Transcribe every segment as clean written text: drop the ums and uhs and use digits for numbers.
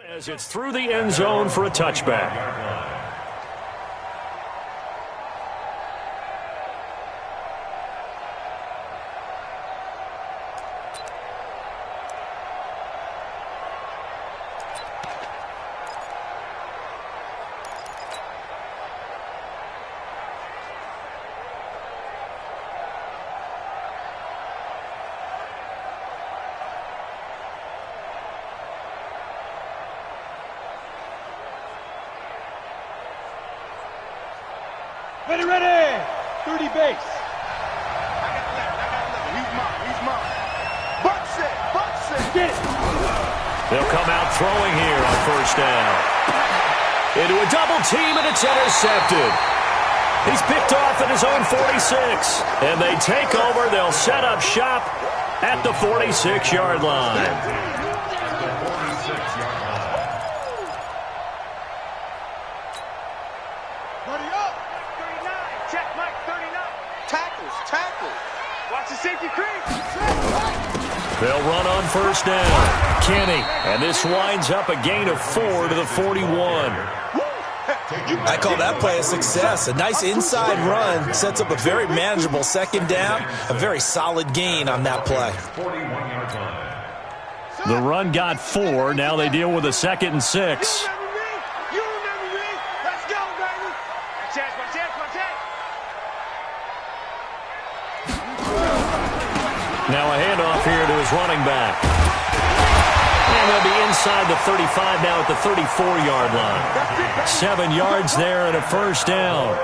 As it's through the end zone for a touchback. Ready, ready! 30 base. He's mine. Bucks it. Get it. They'll come out throwing here on first down. Into a double team, and it's intercepted. He's picked off at his own 46. And they take over. They'll set up shop at the 46-yard line. They'll run on first down. Kenny, and this winds up a gain of 4 to the 41. I call that play a success. A nice inside run sets up a very manageable second down. A very solid gain on that play. The run got 4. Now they deal with a 2nd and 6. Now a handoff here to his running back. And they'll be inside the 35 now at the 34-yard line. 7 yards there and a first down.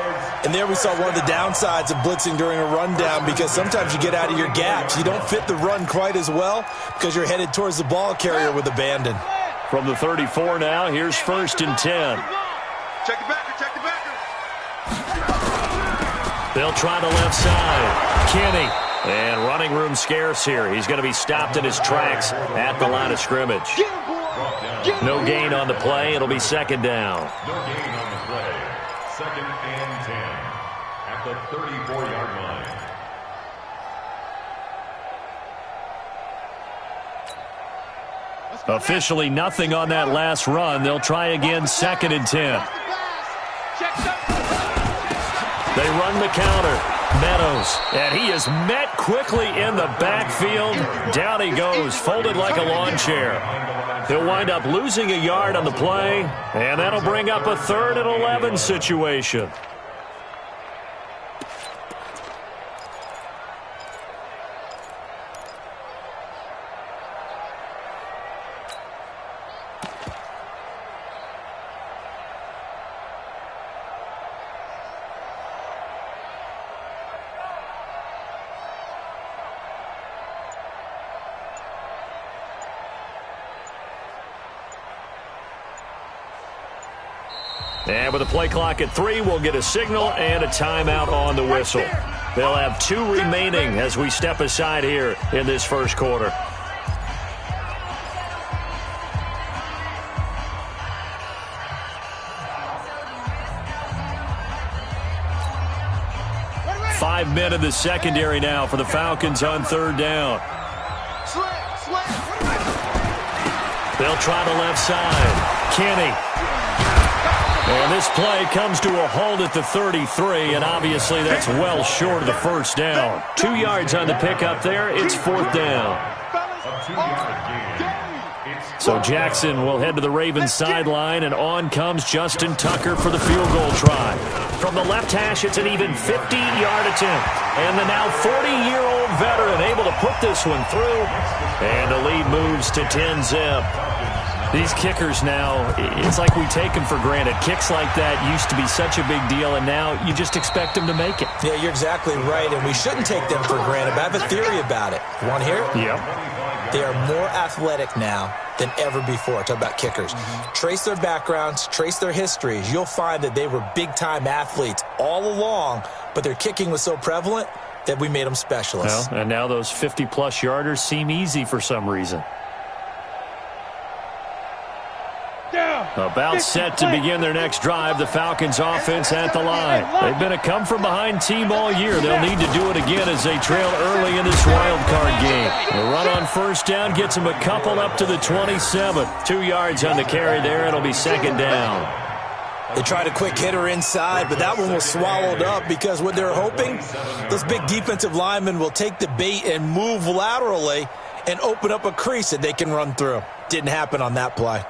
And there we saw one of the downsides of blitzing during a rundown, because sometimes you get out of your gaps. You don't fit the run quite as well because you're headed towards the ball carrier with abandon. From the 34 now, here's 1st and 10. Check the backer. They'll try the left side. Kenny. And running room scarce here. He's going to be stopped in his tracks at the line of scrimmage. No gain on the play. It'll be 2nd down. No gain on the play. 2nd and 10 at the 34-yard line. Officially nothing on that last run. They'll try again 2nd and 10. They run the counter. Meadows, and he is met quickly in the backfield. Down he goes, folded like a lawn chair. He'll wind up losing a yard on the play, and that'll bring up a 3rd and 11 situation. And with the play clock at 3, we'll get a signal and a timeout on the whistle. They'll have 2 remaining as we step aside here in this first quarter. Five men in the secondary now for the Falcons on 3rd down. They'll try the left side. Kenny. And this play comes to a halt at the 33, and obviously that's well short of the first down. 2 yards on the pickup there. It's 4th down. So Jackson will head to the Ravens sideline, and on comes Justin Tucker for the field goal try. From the left hash, it's an even 50-yard attempt. And the now 40-year-old veteran able to put this one through. And the lead moves to 10-zip. These kickers now, it's like we take them for granted. Kicks like that used to be such a big deal, and now you just expect them to make it. Yeah, you're exactly right, and we shouldn't take them for granted. But I have a theory about it. You want to hear it? Yep. They are more athletic now than ever before. Talk about kickers. Trace their backgrounds, trace their histories. You'll find that they were big-time athletes all along, but their kicking was so prevalent that we made them specialists. Well, and now those 50-plus yarders seem easy for some reason. Down. About set to begin their next drive, the Falcons offense at the line. They've been a come-from-behind team all year. They'll need to do it again as they trail early in this wild card game. The run on first down gets them a couple up to the 27. 2 yards on the carry there. It'll be second down. They tried a quick hitter inside, but that one was swallowed up because what they're hoping, those big defensive linemen will take the bait and move laterally and open up a crease that they can run through. Didn't happen on that play.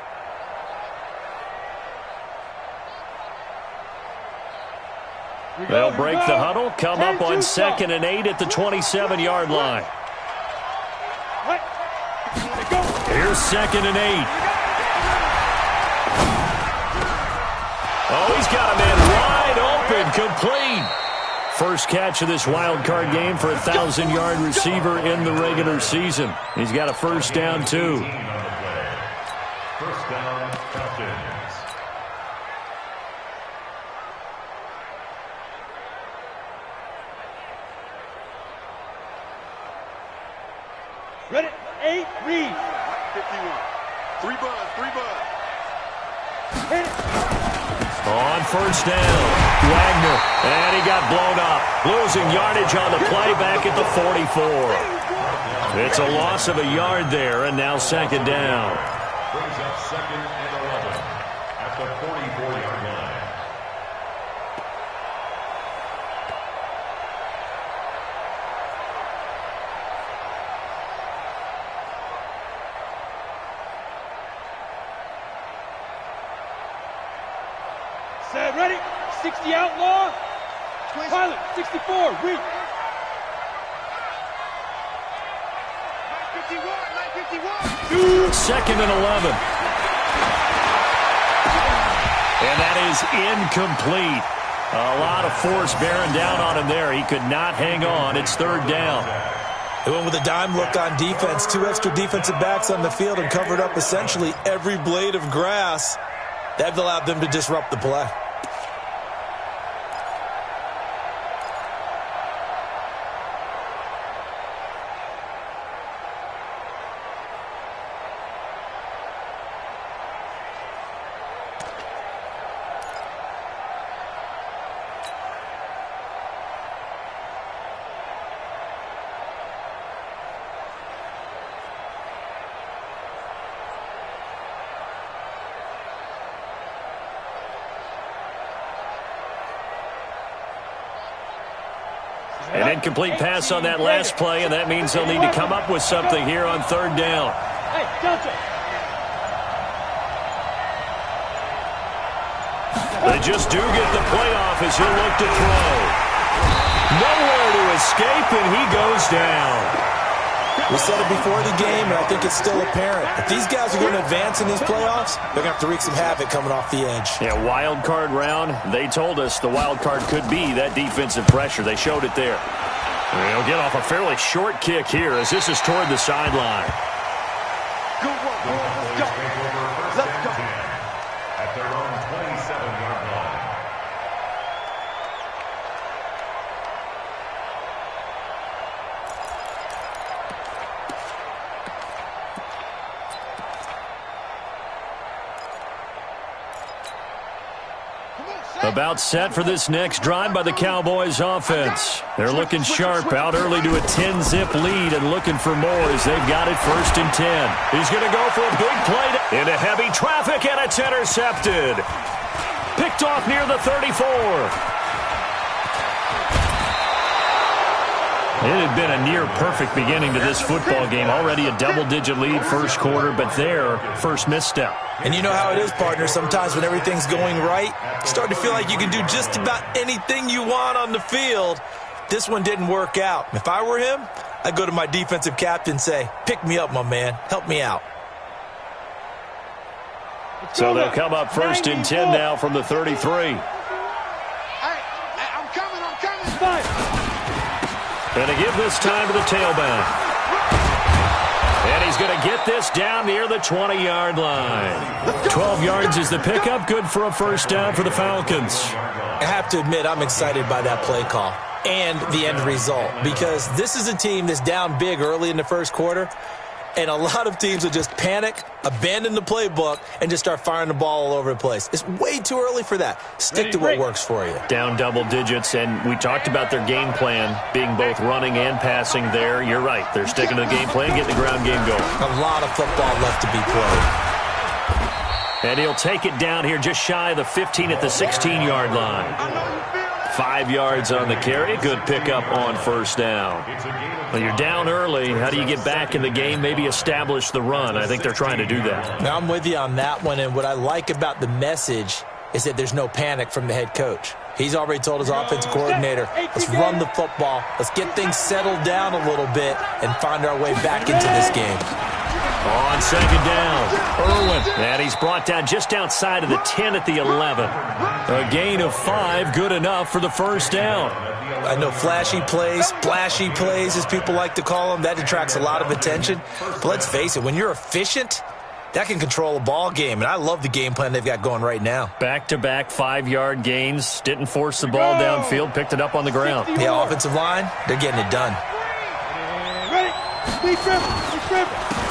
They'll break the huddle, come up on 2nd and 8 at the 27-yard line. Here's 2nd and 8. Oh, he's got a man wide open, complete. First catch of this wild card game for a 1,000-yard receiver in the regular season. He's got a first down, too. First down, Falcons. Ready? 8, read. 51. 3 bud. Hit it. On first down, Wagner, and he got blown up. Losing yardage on the play back at the 44. It's a loss of a yard there, and now second down. Brings up 2nd and 11 at the 44-yard line. Set, ready? 60 outlaw. Pilot, 64, read. 951. 2nd and 11. And that is incomplete. A lot of force bearing down on him there. He could not hang on. It's third down. They went with a dime look on defense. 2 extra defensive backs on the field and covered up essentially every blade of grass. That allowed them to disrupt the play. An incomplete pass on that last play, and that means they'll need to come up with something here on third down. Hey, Delta. They just do get the play off as he'll look to throw. Nowhere to escape, and he goes down. We said it before the game, and I think it's still apparent. If these guys are going to advance in these playoffs, they're going to have to wreak some havoc coming off the edge. Yeah, wild card round. They told us the wild card could be that defensive pressure. They showed it there. They'll get off a fairly short kick here as this is toward the sideline. Good work, boy. Let's go. Let's go. At their own 27-yard line. About set for this next drive by the Cowboys offense. They're looking sharp, out early to a 10-zip lead and looking for more as they've got it 1st and 10. He's going to go for a big play into heavy traffic, and it's intercepted. Picked off near the 34. It had been a near-perfect beginning to this football game. Already a double-digit lead first quarter, but their first misstep. And you know how it is, partner. Sometimes when everything's going right, you start to feel like you can do just about anything you want on the field. This one didn't work out. If I were him, I'd go to my defensive captain and say, pick me up, my man. Help me out. So they'll come up 1st and 10 now from the 33. Hey, I'm coming. Fine. And to give this time to the tailback. And he's going to get this down near the 20-yard line. 12 yards is the pickup. Good for a first down for the Falcons. I have to admit, I'm excited by that play call and the end result because this is a team that's down big early in the first quarter. And a lot of teams will just panic, abandon the playbook, and just start firing the ball all over the place. It's way too early for that. Stick to what works for you. Down double digits, and we talked about their game plan being both running and passing there. You're right. They're sticking to the game plan, getting the ground game going. A lot of football left to be played. And he'll take it down here just shy of the 15 at the 16-yard line. 5 yards on the carry. Good pickup on first down. Well, you're down early. How do you get back in the game, maybe establish the run? I think they're trying to do that. Now, I'm with you on that one, and what I like about the message is that there's no panic from the head coach. He's already told his offensive coordinator, let's run the football, let's get things settled down a little bit, and find our way back into this game. On second down, Irwin. And he's brought down just outside of the 10 at the 11. A gain of 5, good enough for the first down. I know flashy plays, splashy plays, as people like to call them, that attracts a lot of attention. But let's face it, when you're efficient, that can control a ball game. And I love the game plan they've got going right now. Back-to-back 5-yard gains. Didn't force the ball downfield, picked it up on the ground. The offensive line, they're getting it done. Ready? Lead Trevor.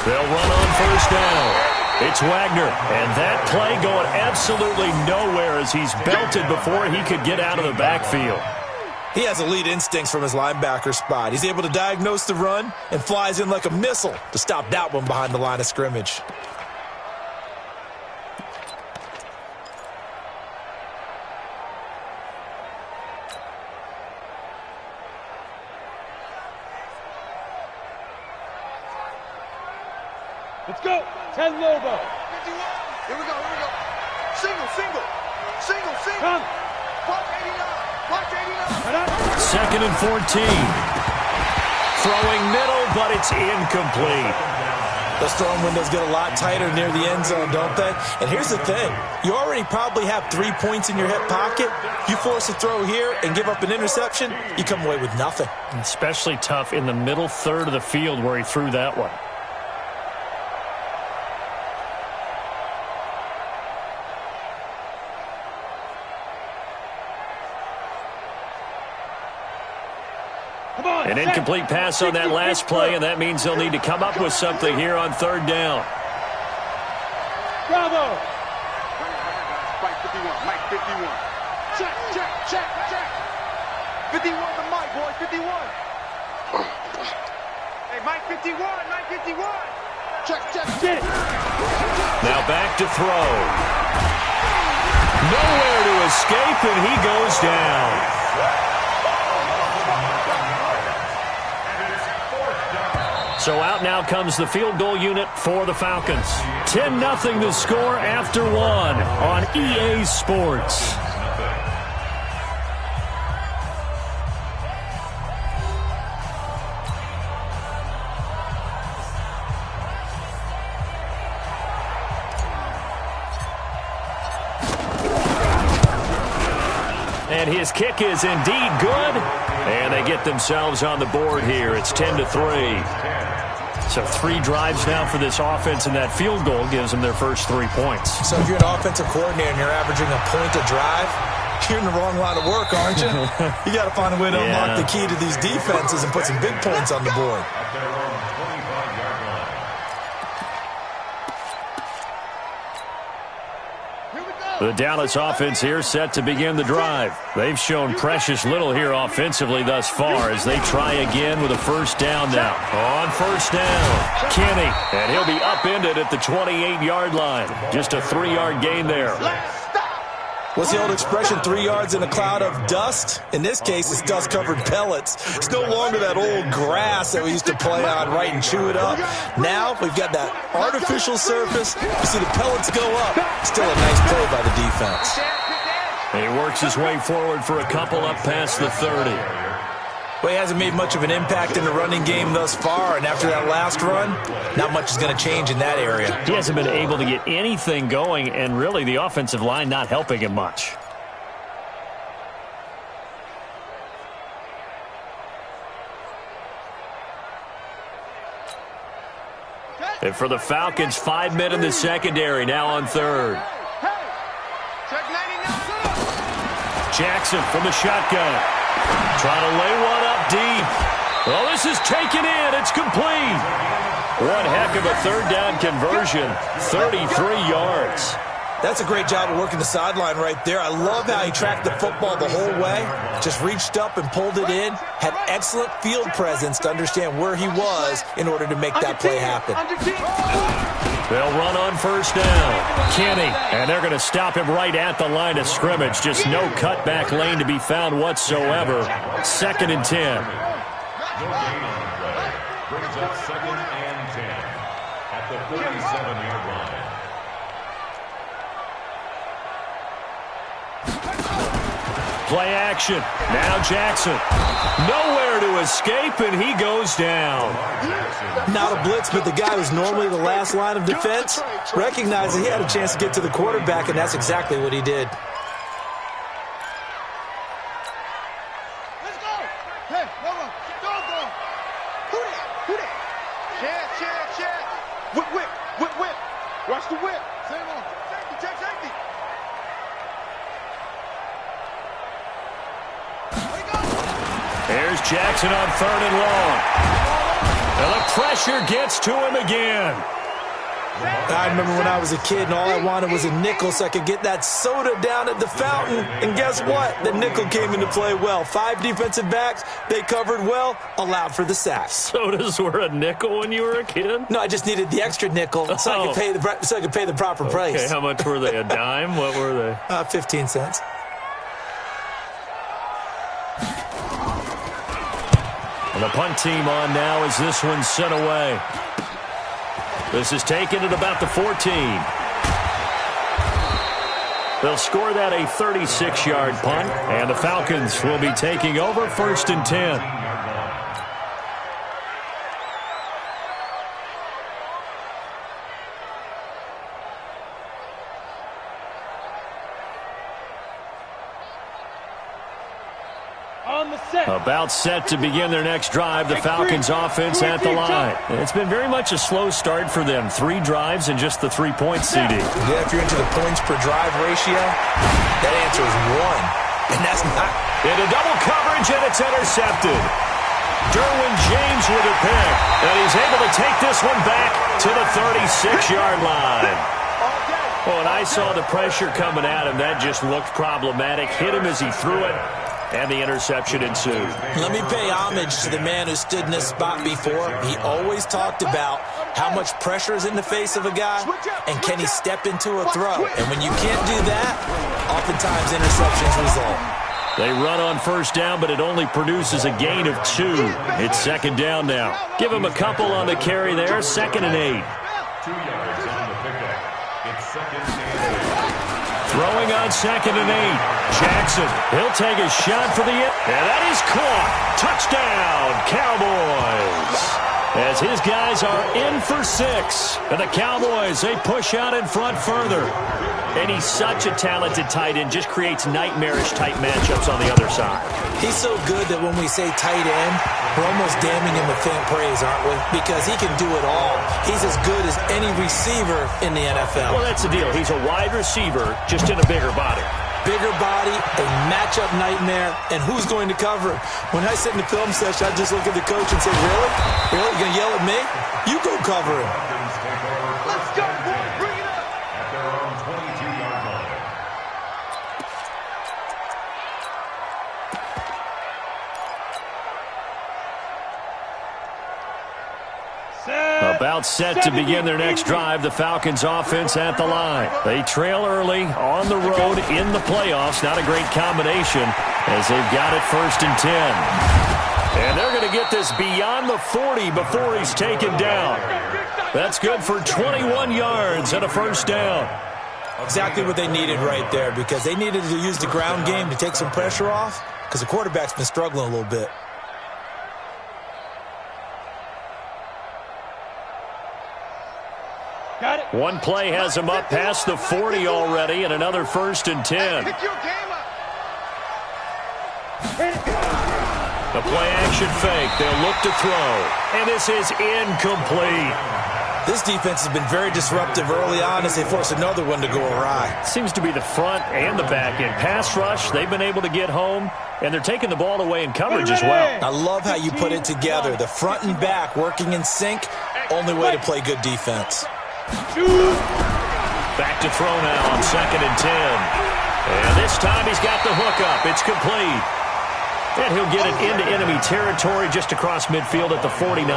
They'll run on first down. It's Wagner, and that play going absolutely nowhere as he's belted before he could get out of the backfield. He has elite instincts from his linebacker spot. He's able to diagnose the run and flies in like a missile to stop that one behind the line of scrimmage. Let's go. Ted Lobo. Here we go. Single. Come. Watch 89. Second and 14. Throwing middle, but it's incomplete. Those throwing windows get a lot tighter near the end zone, don't they? And here's the thing. You already probably have 3 points in your hip pocket. You force a throw here and give up an interception, you come away with nothing. Especially tough in the middle third of the field where he threw that one. An incomplete pass on that last play, and that means they'll need to come up with something here on third down. Bravo. Mike 51. Check. 51 to Mike, boys. 51. Hey, Mike 51. Check. Get it. Now back to throw. Nowhere to escape, and he goes down. So out now comes the field goal unit for the Falcons. 10-0 the score after 1 on EA Sports. And his kick is indeed good. And they get themselves on the board here. It's 10-3. So 3 drives now for this offense, and that field goal gives them their first 3 points. So if you're an offensive coordinator and you're averaging a point a drive, you're in the wrong line of work, aren't you? You got to find a way to unlock the key to these defenses and put some big points on the board. The Dallas offense here set to begin the drive. They've shown precious little here offensively thus far as they try again with a first down now. On first down, Kenny, and he'll be upended at the 28-yard line. Just a 3-yard gain there. What's the old expression, 3 yards in a cloud of dust? In this case, it's dust-covered pellets. It's no longer that old grass that we used to play on, right, and chew it up. Now, we've got that artificial surface. You see the pellets go up. Still a nice play by the defense. He works his way forward for a couple up past the 30. Well, he hasn't made much of an impact in the running game thus far, and after that last run, not much is going to change in that area. He hasn't been able to get anything going, and really the offensive line not helping him much. And for the Falcons, 5 men in the secondary, now on third. Jackson from the shotgun. Trying to lay one up deep. Well, this is taken in. It's complete. One heck of a third down conversion, 33 yards. That's a great job of working the sideline right there. I love how he tracked the football the whole way, just reached up and pulled it in, had excellent field presence to understand where he was in order to make that play happen. They'll run on first down. Kenny, and they're going to stop him right at the line of scrimmage. Just no cutback lane to be found whatsoever. 2nd and 10. No gain on the play. Brings up 2nd and 10 at the 47-yard line. Play action. Now Jackson. Nowhere to escape, and he goes down. Not a blitz, but the guy who's normally the last line of defense recognized that he had a chance to get to the quarterback, and that's exactly what he did. Let's go. Hey, no. Go. Who that? Check. Whip. Watch the whip. Same on. Safety, check safety. There's Jackson on 3rd and long. And the pressure gets to him again. I remember when I was a kid and all I wanted was a nickel so I could get that soda down at the fountain. And guess what? The nickel came into play well. 5 defensive backs, they covered well, allowed for the sack. Sodas were a nickel when you were a kid? No, I just needed the extra nickel so I could pay the proper price. Okay, how much were they? A dime? What were they? 15 cents. And the punt team on now as this one's sent away. This is taken at about the 14. They'll score that a 36-yard punt, and the Falcons will be taking over 1st and 10. About set to begin their next drive, the Falcons offense at the line. It's been very much a slow start for them. 3 drives and just the 3-point CD. Yeah, if you're into the points per drive ratio, that answer is 1. And that's not. Into double coverage, and it's intercepted. Derwin James with a pick. And he's able to take this one back to the 36-yard line. Well, and I saw the pressure coming at him. That just looked problematic. Hit him as he threw it. And the interception ensued. Let me pay homage to the man who stood in this spot before. He always talked about how much pressure is in the face of a guy, and can he step into a throw? And when you can't do that, oftentimes interceptions result. They run on first down, but it only produces a gain of 2. It's 2nd down now. Give him a couple on the carry there. 2nd and 8. 2 yards on the pickup. It's 2nd and 8. Throwing on 2nd and 8. Jackson, he'll take a shot for the end. And that is caught. Touchdown, Cowboys. As his guys are in for 6. And the Cowboys, they push out in front further. And he's such a talented tight end, just creates nightmarish-type matchups on the other side. He's so good that when we say tight end, we're almost damning him with faint praise, aren't we? Because he can do it all. He's as good as any receiver in the NFL. Well, that's the deal. He's a wide receiver, just in a bigger body. Bigger body, a matchup nightmare, and who's going to cover him? When I sit in the film session, I just look at the coach and say, really? Really? You going to yell at me? You go cover him. Let's go, boy. Bring it up. At their own 22-yard line. About set to begin their next drive, the Falcons offense at the line. They trail early on the road in the playoffs. Not a great combination as they've got it 1st and 10. And they're going to get this beyond the 40 before he's taken down. That's good for 21 yards and a 1st down. Exactly what they needed right there, because they needed to use the ground game to take some pressure off, because the quarterback's been struggling a little bit. Got it. One play has him up past the 40 already, and another 1st and 10. Pick your game up. The play action fake. They'll look to throw. And this is incomplete. This defense has been very disruptive early on as they force another one to go awry. Seems to be the front and the back end. Pass rush, they've been able to get home, and they're taking the ball away in coverage as well. I love how you put it together. The front and back working in sync. Only way to play good defense. Back to throw now on 2nd and 10. And this time he's got the hook up. It's complete. And he'll get it into enemy territory just across midfield at the 49.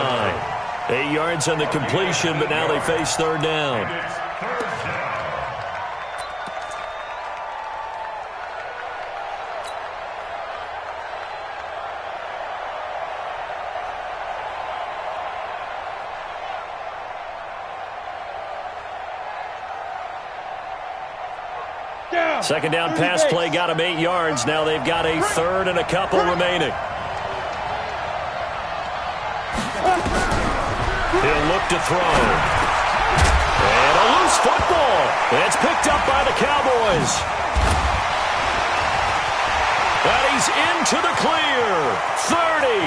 8 yards on the completion, but now they face 3rd down. Second down pass play got him 8 yards. Now they've got a 3rd and a couple remaining. He'll look to throw. And a loose football. It's picked up by the Cowboys. And he's into the clear. 30,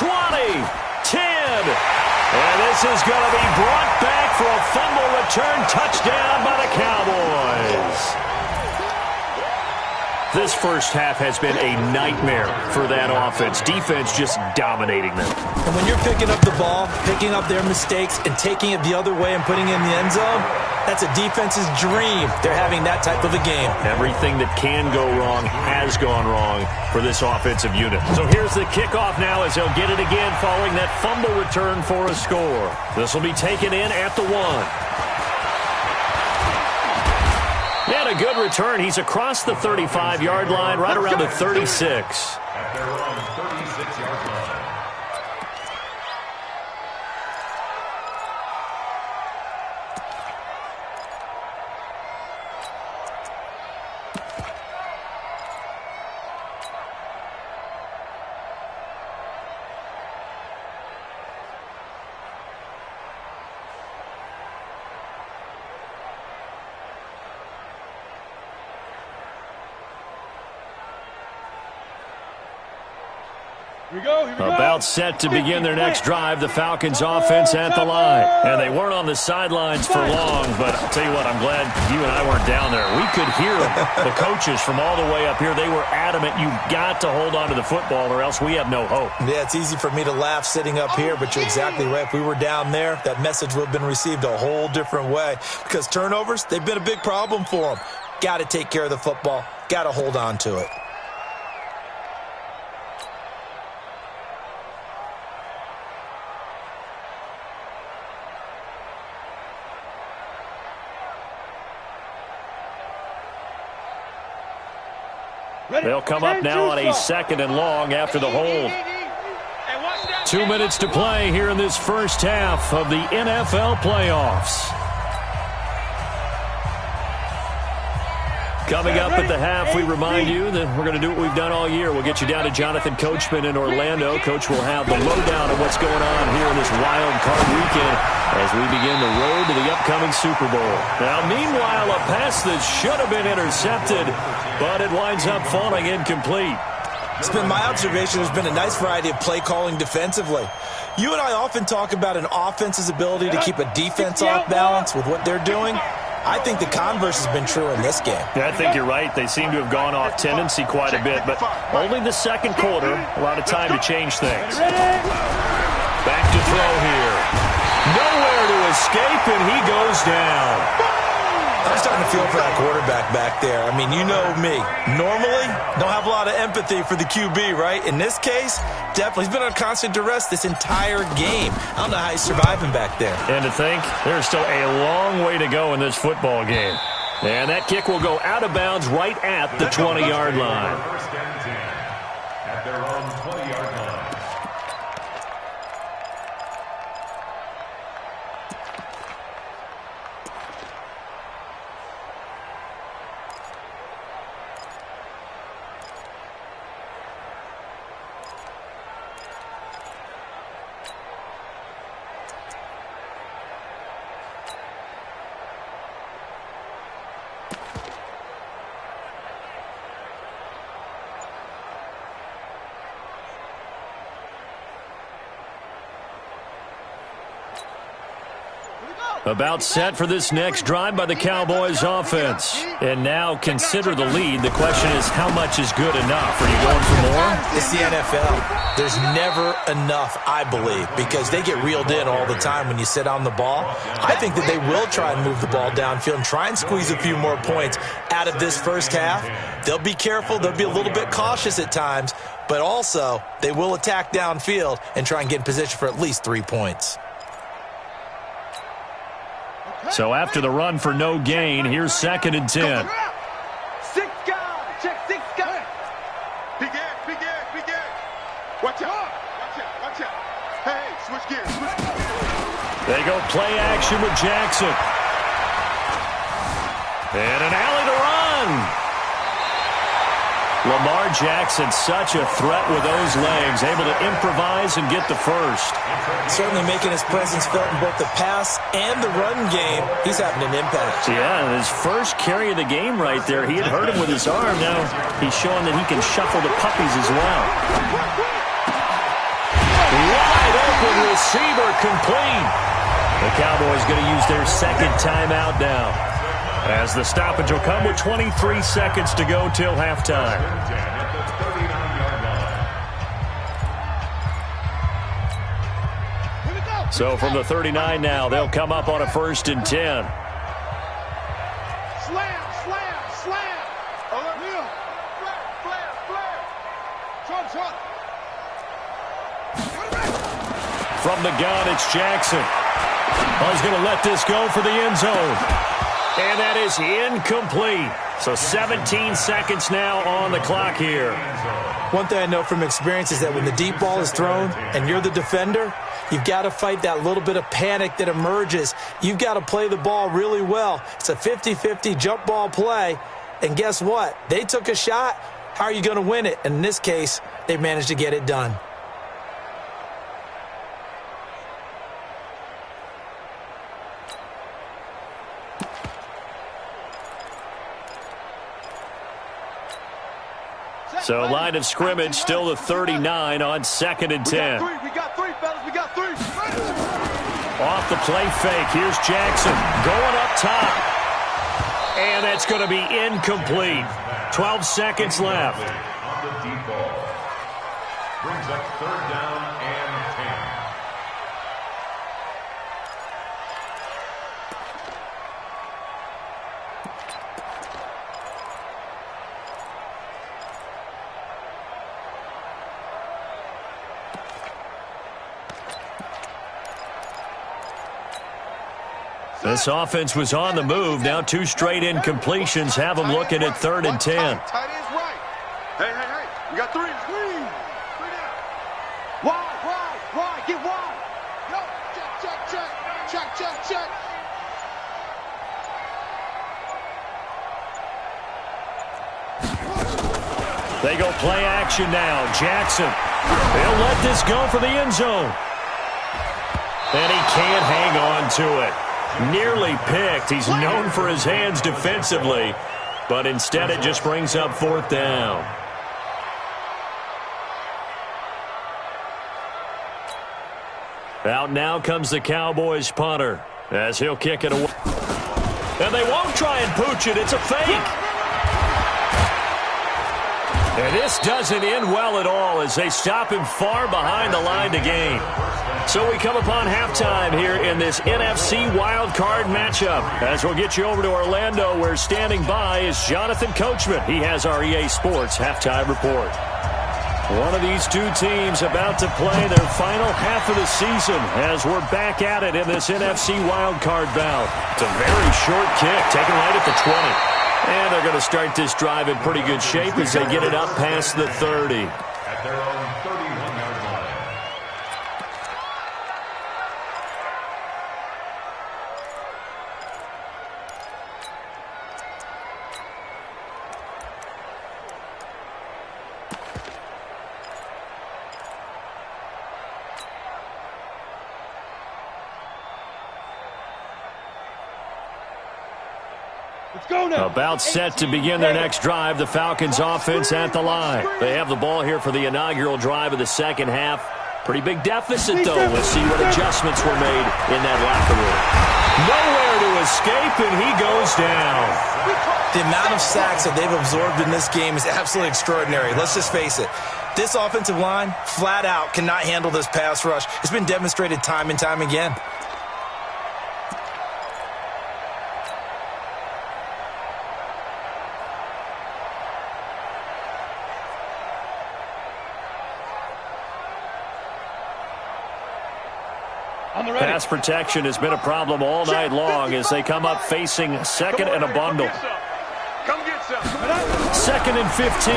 20, 10. And this is going to be brought back for a fumble return touchdown by the Cowboys. This first half has been a nightmare for that offense. Defense just dominating them. And when you're picking up the ball, picking up their mistakes, and taking it the other way and putting it in the end zone, that's a defense's dream. They're having that type of a game. Everything that can go wrong has gone wrong for this offensive unit. So here's the kickoff now as they'll get it again following that fumble return for a score. This will be taken in at the 1. And a good return. He's across the 35-yard line, right around the 36. At their own 36-yard line. About set to begin their next drive, the Falcons offense at the line. And they weren't on the sidelines for long, but I'll tell you what, I'm glad you and I weren't down there. We could hear the coaches from all the way up here. They were adamant, you've got to hold on to the football or else we have no hope. Yeah, it's easy for me to laugh sitting up here, but you're exactly right. If we were down there, that message would have been received a whole different way. Because turnovers, they've been a big problem for them. Got to take care of the football. Got to hold on to it. They'll come up now on a 2nd and long after the hold. 2 minutes to play here in this first half of the NFL playoffs. Coming up at the half, we remind you that we're going to do what we've done all year. We'll get you down to Jonathan Coachman in Orlando. Coach will have the lowdown of what's going on here in this wild card weekend as we begin the road to the upcoming Super Bowl. Now, meanwhile, a pass that should have been intercepted, but it winds up falling incomplete. It's been my observation there's been a nice variety of play calling defensively. You and I often talk about an offense's ability to keep a defense off balance with what they're doing. I think the converse has been true in this game. Yeah, I think you're right. They seem to have gone off tendency quite a bit, but only the second quarter, a lot of time to change things. Back to throw here. Nowhere to escape, and he goes down. I'm starting to feel for that quarterback back there. I mean, you know me. Normally, don't have a lot of empathy for the QB, right? In this case, definitely. He's been on constant duress this entire game. I don't know how he's surviving back there. And to think, there's still a long way to go in this football game. And that kick will go out of bounds right at the 20-yard line. First and 10 at their own 20-yard line. About set for this next drive by the Cowboys offense. And now consider the lead. The question is, how much is good enough? Are you going for more? It's the NFL. There's never enough, I believe, because they get reeled in all the time when you sit on the ball. I think that they will try and move the ball downfield and try and squeeze a few more points out of this first half. They'll be careful. They'll be a little bit cautious at times, but also they will attack downfield and try and get in position for at least 3 points. So after the run for no gain, here's 2nd and 10. 6 guys. Check 6 guys. Big air. Watch out. Hey, switch gears. They go play action with Jackson. And an alley to run. Lamar Jackson, such a threat with those legs, able to improvise and get the first. Certainly making his presence felt in both the pass and the run game. He's having an impact. Yeah, his first carry of the game right there. He had hurt him with his arm. Now he's showing that he can shuffle the puppies as well. Wide open receiver complete. The Cowboys going to use their 2nd timeout now, as the stoppage will come with 23 seconds to go till halftime. So from the 39 now, they'll come up on a 1st and 10. Slam. Flare. From the gun, it's Jackson. He's going to let this go for the end zone. And that is incomplete. So 17 seconds now on the clock here. One thing I know from experience is that when the deep ball is thrown and you're the defender, you've got to fight that little bit of panic that emerges. You've got to play the ball really well. It's a 50-50 jump ball play. And guess what? They took a shot. How are you going to win it? And in this case, they managed to get it done. So line of scrimmage still the 39 on 2nd and 10. We got three, fellas. We got 3. Off the play fake. Here's Jackson going up top. And that's going to be incomplete. 12 seconds left. On the deep ball. Brings up 3rd down and 10. This offense was on the move. Now 2 straight incompletions have them looking at 3rd and 10. Tight end's right. Hey. We got 3. 3 down. Wide. Get wide. Yo, check. They go play action now. Jackson. They'll let this go for the end zone. And he can't hang on to it. Nearly picked. He's known for his hands defensively, but instead it just brings up 4th down. Out now comes the Cowboys punter as he'll kick it away. And they won't try and pooch it. It's a fake. And this doesn't end well at all as they stop him far behind the line to gain. So we come upon halftime here in this NFC wildcard matchup. As we'll get you over to Orlando, where standing by is Jonathan Coachman. He has our EA Sports halftime report. One of these 2 teams about to play their final half of the season as we're back at it in this NFC wildcard bout. It's a very short kick, taken right at the 20. And they're going to start this drive in pretty good shape as they get it up past the 30. At their own 31-yard line. About set to begin their next drive, the Falcons offense at the line. They have the ball here for the inaugural drive of the 2nd half. Pretty big deficit, though. Let's see what adjustments were made in that locker room. escape, and he goes down. The amount of sacks that they've absorbed in this game is absolutely extraordinary. Let's just face it. This offensive line, flat out, cannot handle this pass rush. It's been demonstrated time and time again. Pass protection has been a problem all night long as they come up facing second and a bundle. Come get some. Second and 15.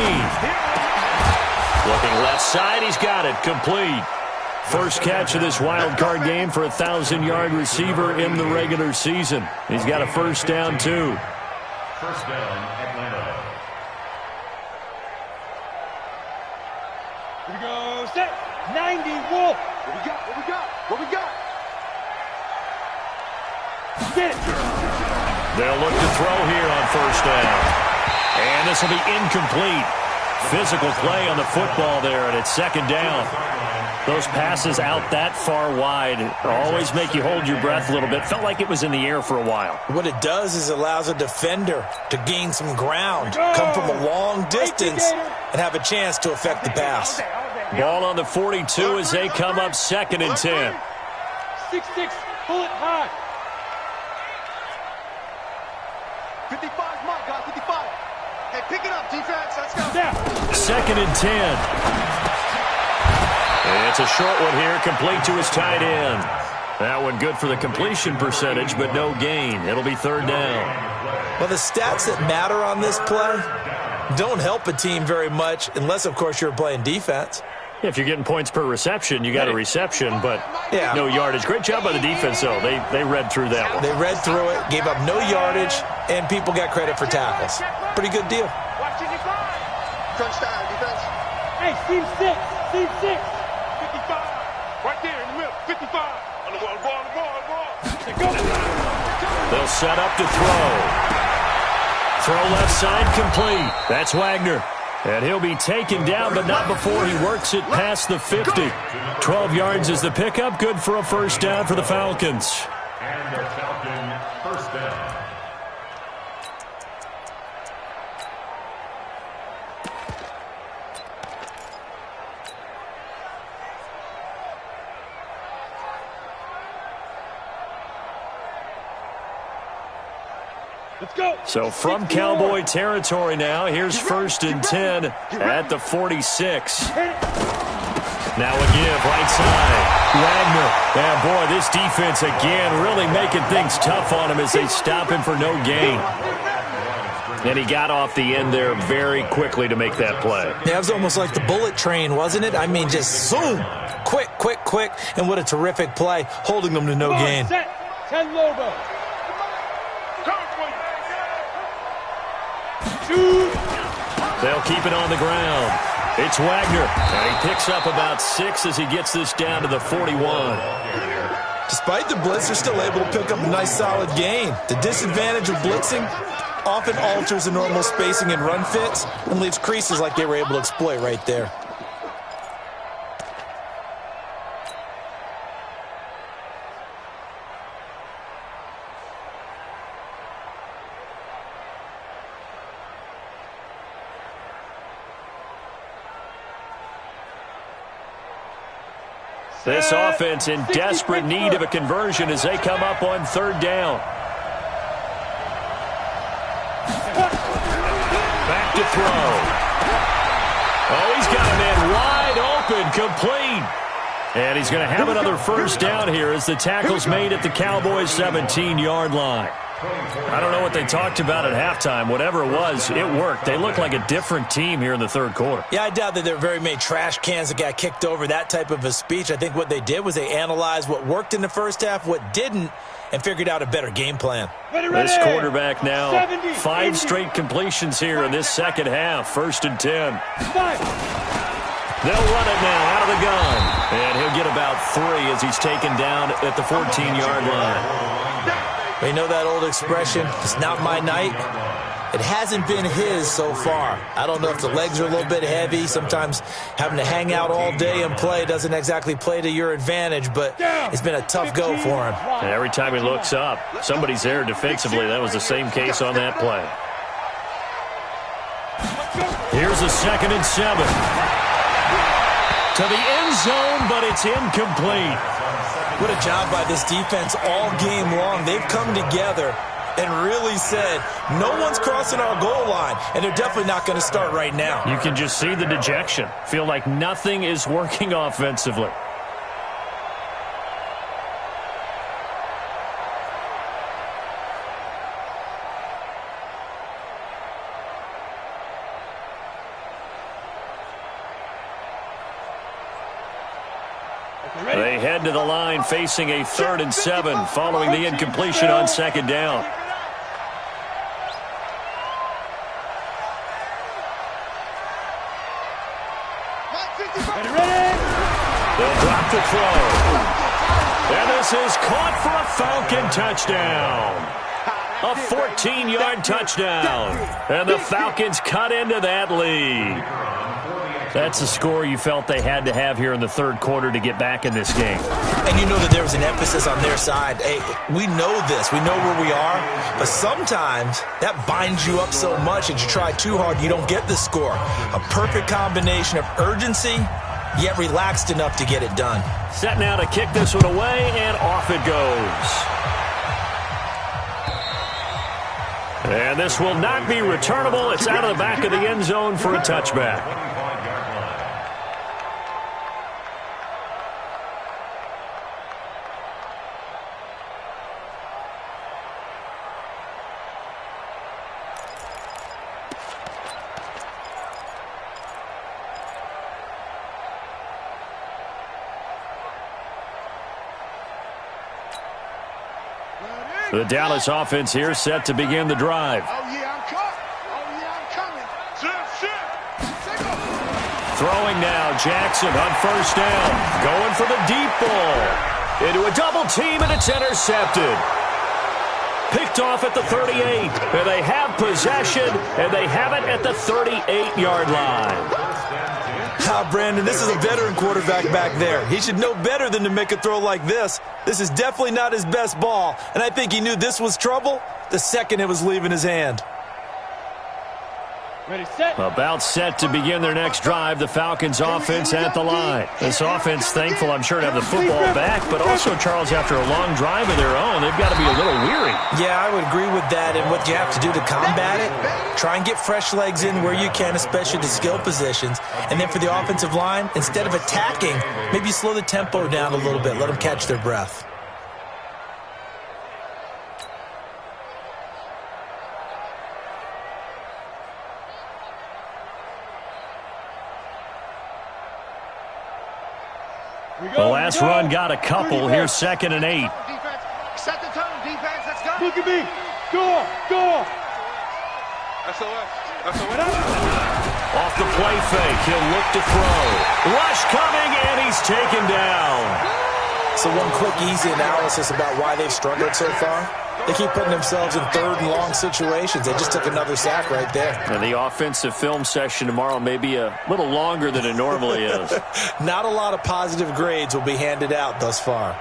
Looking left side, he's got it. Complete. First catch of this wild card game for a 1,000-yard receiver in the regular season. He's got a first down, too. First down, Atlanta. Here we go. Set. 90. Wolf. What we got? What we got? What we got? Get it. They'll look to throw here on first down. And this will be incomplete. Physical play on the football there, and it's second down. Those passes out that far wide always make you hold your breath a little bit. Felt like it was in the air for a while. What it does is allows a defender to gain some ground, come from a long distance, and have a chance to affect the pass. Ball on the 42 as they come up second and 10. 6-6. Pull it high. 55's mine, guys. 55. Hey, pick it up, defense. Let's go. Second and 10. It's a short one here, complete to his tight end. That one good for the completion percentage, but no gain. It'll be third down. Well, the stats that matter on this play don't help a team very much unless, of course, you're playing defense. If you're getting points per reception, you got a reception, but Yeah. no yardage. Great job by the defense, though. They read through that one. They read through it, gave up no yardage, and people got credit for tackles. Pretty good deal. Watch it, you crunch down, defense. Hey, seam 6. Seam 6. 55. Right there in the middle. 55. On the ball, Go. They'll set up to throw. Throw left side complete. That's Wagner. And he'll be taken down, but not before he works it past the 50. 12 yards is the pickup. Good for a first down for the Falcons. And the Falcon first down. Let's go. So from Cowboy territory now, here's first and 10 at the 46. Now a give, right side. Wagner. And boy, this defense again really making things tough on him as they stop him for no gain. And he got off the end there very quickly to make that play. Yeah, it was almost like the bullet train, wasn't it? I mean, just zoom. Quick, quick, quick. And what a terrific play, holding them to no gain. Set. 10 Lobo. They'll keep it on the ground. It's Wagner, and he picks up about 6 as he gets this down to the 41. Despite the blitz, they're still able to pick up a nice, solid gain. The disadvantage of blitzing often alters the normal spacing and run fits and leaves creases like they were able to exploit right there. This offense in desperate need of a conversion as they come up on third down. Back to throw. Oh, he's got a man wide open, complete. And he's going to have another first down here as the tackle's made at the Cowboys' 17-yard line. I don't know what they talked about at halftime. Whatever it was, it worked. They look like a different team here in the third quarter. Yeah, I doubt that there were very many trash cans that got kicked over, that type of a speech. I think what they did was they analyzed what worked in the first half, what didn't, and figured out a better game plan. This quarterback now, 5 straight completions here in this second half. First and 10. They'll run it now out of the gun. And he'll get about 3 as he's taken down at the 14-yard line. You know that old expression, it's not my night? It hasn't been his so far. I don't know if the legs are a little bit heavy. Sometimes having to hang out all day and play doesn't exactly play to your advantage, but it's been a tough go for him. And every time he looks up, somebody's there defensively. That was the same case on that play. Here's a 2nd and 7. To the end zone, but it's incomplete. What a job by this defense all game long. They've come together and really said, no one's crossing our goal line, and they're definitely not going to start right now. You can just see the dejection. Feel like nothing is working offensively. They head to the line facing a 3rd and 7 following the incompletion on 2nd down. They'll drop the throw. And this is caught for a Falcon touchdown. A 14-yard touchdown. And the Falcons cut into that lead. That's a score you felt they had to have here in the 3rd quarter to get back in this game. And you know that there was an emphasis on their side. Hey, we know this. We know where we are. But sometimes that binds you up so much that you try too hard, you don't get the score. A perfect combination of urgency, yet relaxed enough to get it done. Set now to kick this one away, and off it goes. And this will not be returnable. It's out of the back of the end zone for a touchback. The Dallas offense here set to begin the drive. Oh, yeah, I'm coming. Oh, yeah, I'm coming. Throwing now, Jackson on 1st down. Going for the deep ball. Into a double team, and it's intercepted. Picked off at the 38. And they have possession, and they have it at the 38-yard line. Brandon, this is a veteran quarterback back there. He should know better than to make a throw like this. This is definitely not his best ball, and I think he knew this was trouble the second it was leaving his hand. Ready, set. About set to begin their next drive, the Falcons offense at the line. This offense thankful, I'm sure, to have the football back, but also, Charles, after a long drive of their own, they've got to be a little weary. Yeah, I would agree with that, and what you have to do to combat it, try and get fresh legs in where you can, especially the skill positions, and then for the offensive line, instead of attacking, maybe slow the tempo down a little bit, let them catch their breath. The last run got a couple. Here's 2nd and 8. Set the tone, defense. Let's go. Look at me. Go. Off the play fake, he'll look to throw. Rush coming, and he's taken down. So one quick, easy analysis about why they've struggled so far. They keep putting themselves in 3rd and long situations. They just took another sack right there. And the offensive film session tomorrow may be a little longer than it normally is. Not a lot of positive grades will be handed out thus far.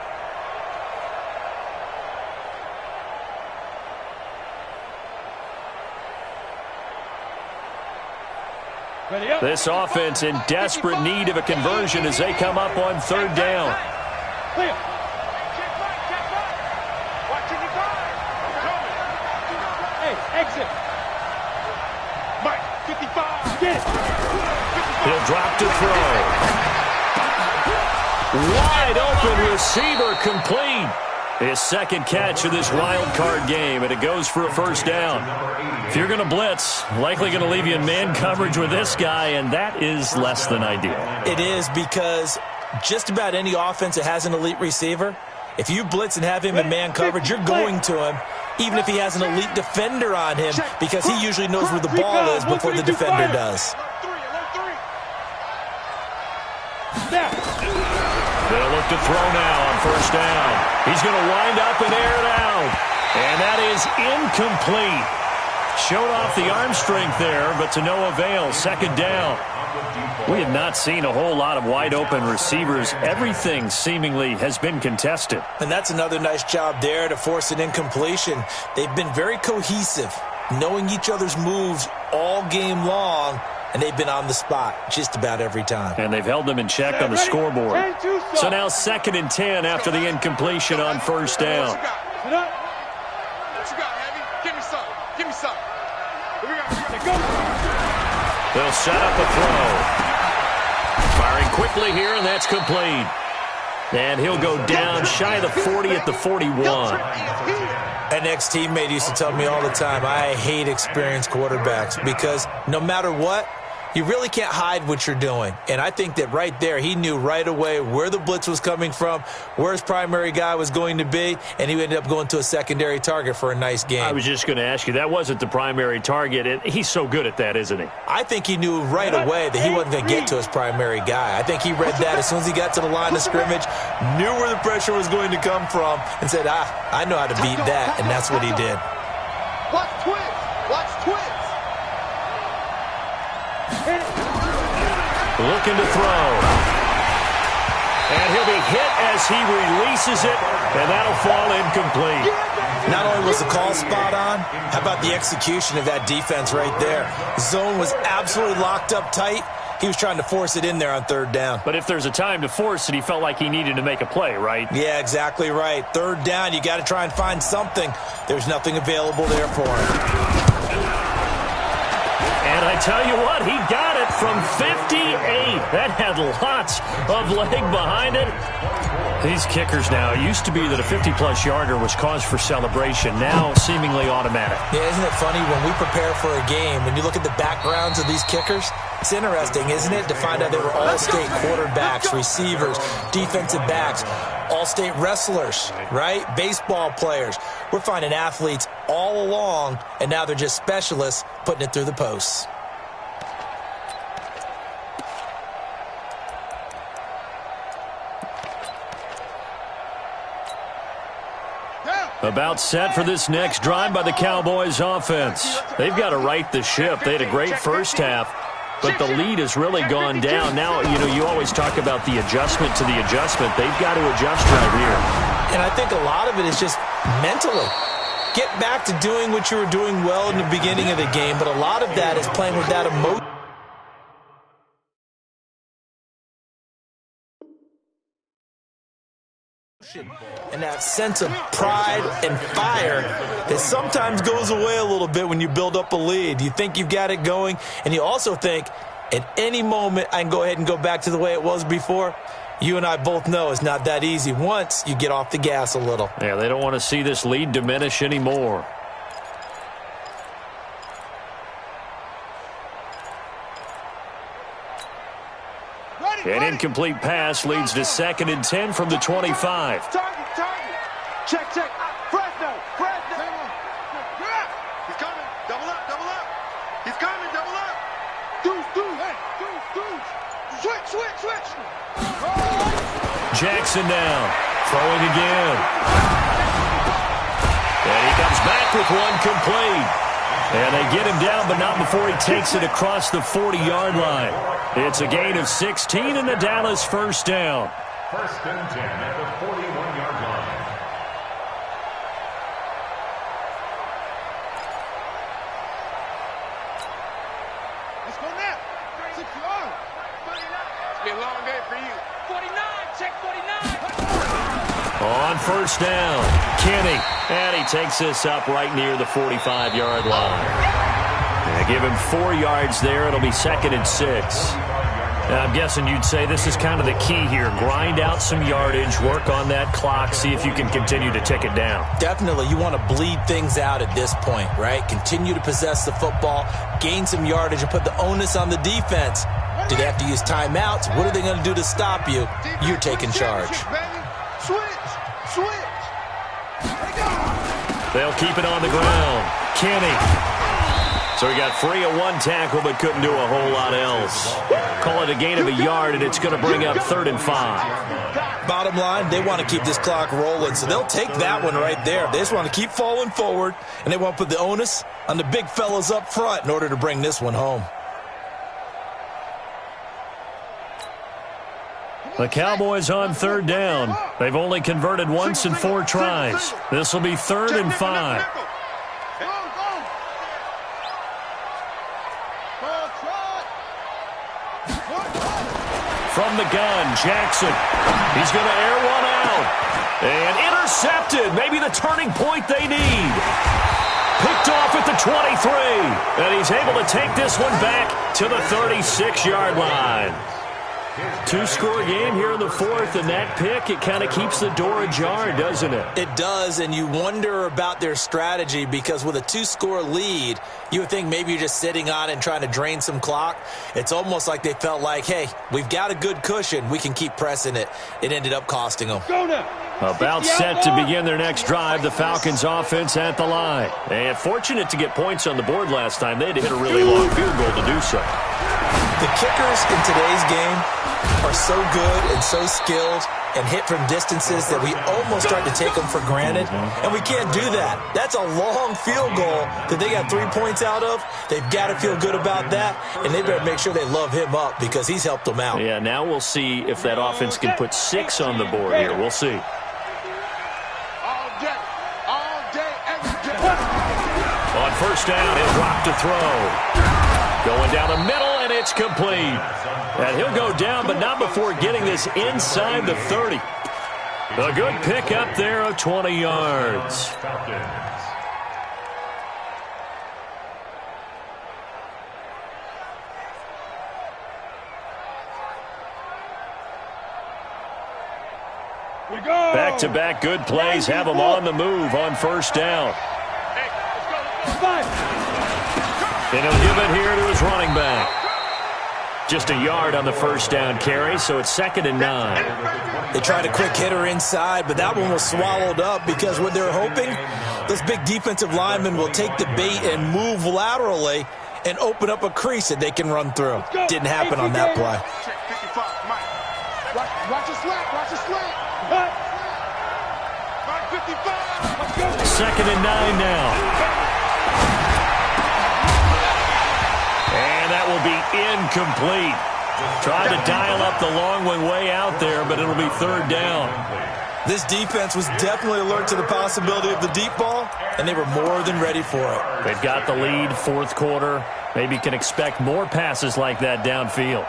This offense in desperate need of a conversion as they come up on 3rd down. Clear. Exit. Mike, 55. Get it. He'll drop to throw. Wide open receiver complete. His 2nd catch of this wild card game, and it goes for a 1st down. If you're going to blitz, likely going to leave you in man coverage with this guy, and that is less than ideal. It is, because just about any offense that has an elite receiver, if you blitz and have him in man coverage, you're going to him, even if he has an elite defender on him, because he usually knows where the ball is before the defender does. They'll look to throw now on 1st down. He's going to wind up and air it out. And that is incomplete. Showed off the arm strength there, but to no avail. Second down. We have not seen a whole lot of wide-open receivers. Everything seemingly has been contested. And that's another nice job there to force an incompletion. They've been very cohesive, knowing each other's moves all game long, and they've been on the spot just about every time. And they've held them in check on the scoreboard. So now 2nd and 10 after the incompletion on first down. What you got, Heavy? Give me some. Give me some. They'll set up a throw. Firing quickly here, and that's complete. And he'll go down shy of the 40 at the 41. An ex-teammate used to tell me all the time, I hate experienced quarterbacks because no matter what, you really can't hide what you're doing. And I think that right there, he knew right away where the blitz was coming from, where his primary guy was going to be, and he ended up going to a secondary target for a nice game. I was just going to ask you, that wasn't the primary target. He's so good at that, isn't he? I think he knew right away that he wasn't going to get to his primary guy. I think he read that as soon as he got to the line of scrimmage, knew where the pressure was going to come from, and said, I know how to beat that, and that's what he did. Watch twins. Watch twins. Looking to throw. And he'll be hit as he releases it, and that'll fall incomplete. Not only was the call spot on, how about the execution of that defense right there? Zone was absolutely locked up tight. He was trying to force it in there on 3rd down. But if there's a time to force it, he felt like he needed to make a play, right? Yeah, exactly right. 3rd down, you got to try and find something. There's nothing available there for him. And I tell you what, he got it from 58. That had lots of leg behind it. These kickers now, it used to be that a 50-plus yarder was cause for celebration, now seemingly automatic. Yeah, isn't it funny when we prepare for a game, when you look at the backgrounds of these kickers, it's interesting, isn't it, to find out they were all-state quarterbacks, receivers, defensive backs, all-state wrestlers, right? Baseball players. We're finding athletes all along, and now they're just specialists putting it through the posts. About set for this next drive by the Cowboys offense. They've got to right the ship. They had a great first half, but the lead has really gone down. Now, you always talk about the adjustment to the adjustment. They've got to adjust right here. And I think a lot of it is just mentally. Get back to doing what you were doing well in the beginning of the game, but a lot of that is playing with that emotion. And that sense of pride and fire that sometimes goes away a little bit when you build up a lead. You think you've got it going, and you also think at any moment I can go ahead and go back to the way it was before. You and I both know it's not that easy once you get off the gas a little. Yeah, they don't want to see this lead diminish anymore. An incomplete pass leads to 2nd and 10 from the 25. Target. Check. Fresno. He's coming. Double up. He's coming. Double up. Deuce. Switch. Jackson now. Throwing again. And he comes back with one complete. And they get him down, but not before he takes it across the 40-yard line. It's a gain of 16 and the Dallas first down. 1st and 10 at the 41-yard line. Let's go now. 6 yards. 39. It's been a long day for you. 49. Check 49. On first down, Kenny. And he takes this up right near the 45-yard line. And give him 4 yards there. It'll be 2nd and 6. Now, I'm guessing you'd say this is kind of the key here. Grind out some yardage, work on that clock, see if you can continue to tick it down. Definitely. You want to bleed things out at this point, right? Continue to possess the football, gain some yardage, and put the onus on the defense. Do they have to use timeouts? What are they going to do to stop you? You're taking charge. Switch. They'll keep it on the ground. Kenny So he got free of one tackle but couldn't do a whole lot else. Call it a gain of a yard, and it's going to bring up 3rd and 5. Bottom line, they want to keep this clock rolling, so they'll take that one right there. They just want to keep falling forward, and they want to put the onus on the big fellas up front in order to bring this one home. The Cowboys on 3rd down. They've only converted once in 4 tries. This will be 3rd and 5. From the gun, Jackson. He's going to air one out. And intercepted. Maybe the turning point they need. Picked off at the 23. And he's able to take this one back to the 36-yard line. 2-score game here in the 4th, and that pick, it kind of keeps the door ajar, doesn't it? It does, and you wonder about their strategy because with a 2-score lead, you would think maybe you're just sitting on it and trying to drain some clock. It's almost like they felt like, hey, we've got a good cushion. We can keep pressing it. It ended up costing them. About set to begin their next drive, the Falcons offense at the line. And fortunate to get points on the board last time. They had to hit a really long field goal to do so. The kickers in today's game are so good and so skilled and hit from distances that we almost start to take them for granted, and we can't do that. That's a long field goal that they got 3 points out of. They've got to feel good about that, and they better make sure they love him up because he's helped them out. Yeah, now we'll see if that offense can put 6 on the board here. We'll see. On 1st down, he'll drop to throw. Going down the middle, and it's complete. And he'll go down, but not before getting this inside the 30. A good pick up there of 20 yards. Back-to-back good plays have them on the move on 1st down. And he'll give it here to his running back. Just a yard on the 1st down carry, so it's 2nd and 9. They tried a quick hitter inside, but that one was swallowed up because what they're hoping, those big defensive linemen will take the bait and move laterally and open up a crease that they can run through. Didn't happen on that play. Watch the slant. Watch the slant. 2nd and 9 now. And that will be incomplete. Tried to dial up the long one way out there, but it'll be 3rd down. This defense was definitely alert to the possibility of the deep ball, and they were more than ready for it. They've got the lead, 4th quarter. Maybe can expect more passes like that downfield.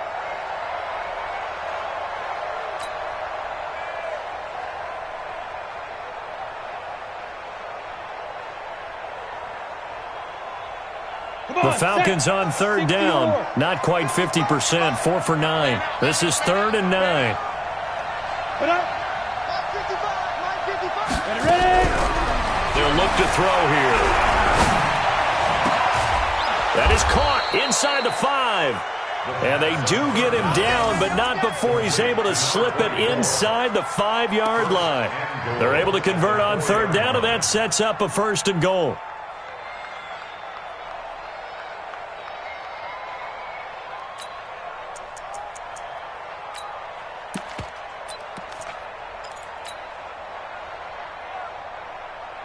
The Falcons on 3rd down. Not quite 50%. 4 for 9. This is 3rd and 9. They'll look to throw here. That is caught inside the 5. And they do get him down, but not before he's able to slip it inside the 5-yard line. They're able to convert on 3rd down, and that sets up a 1st and goal.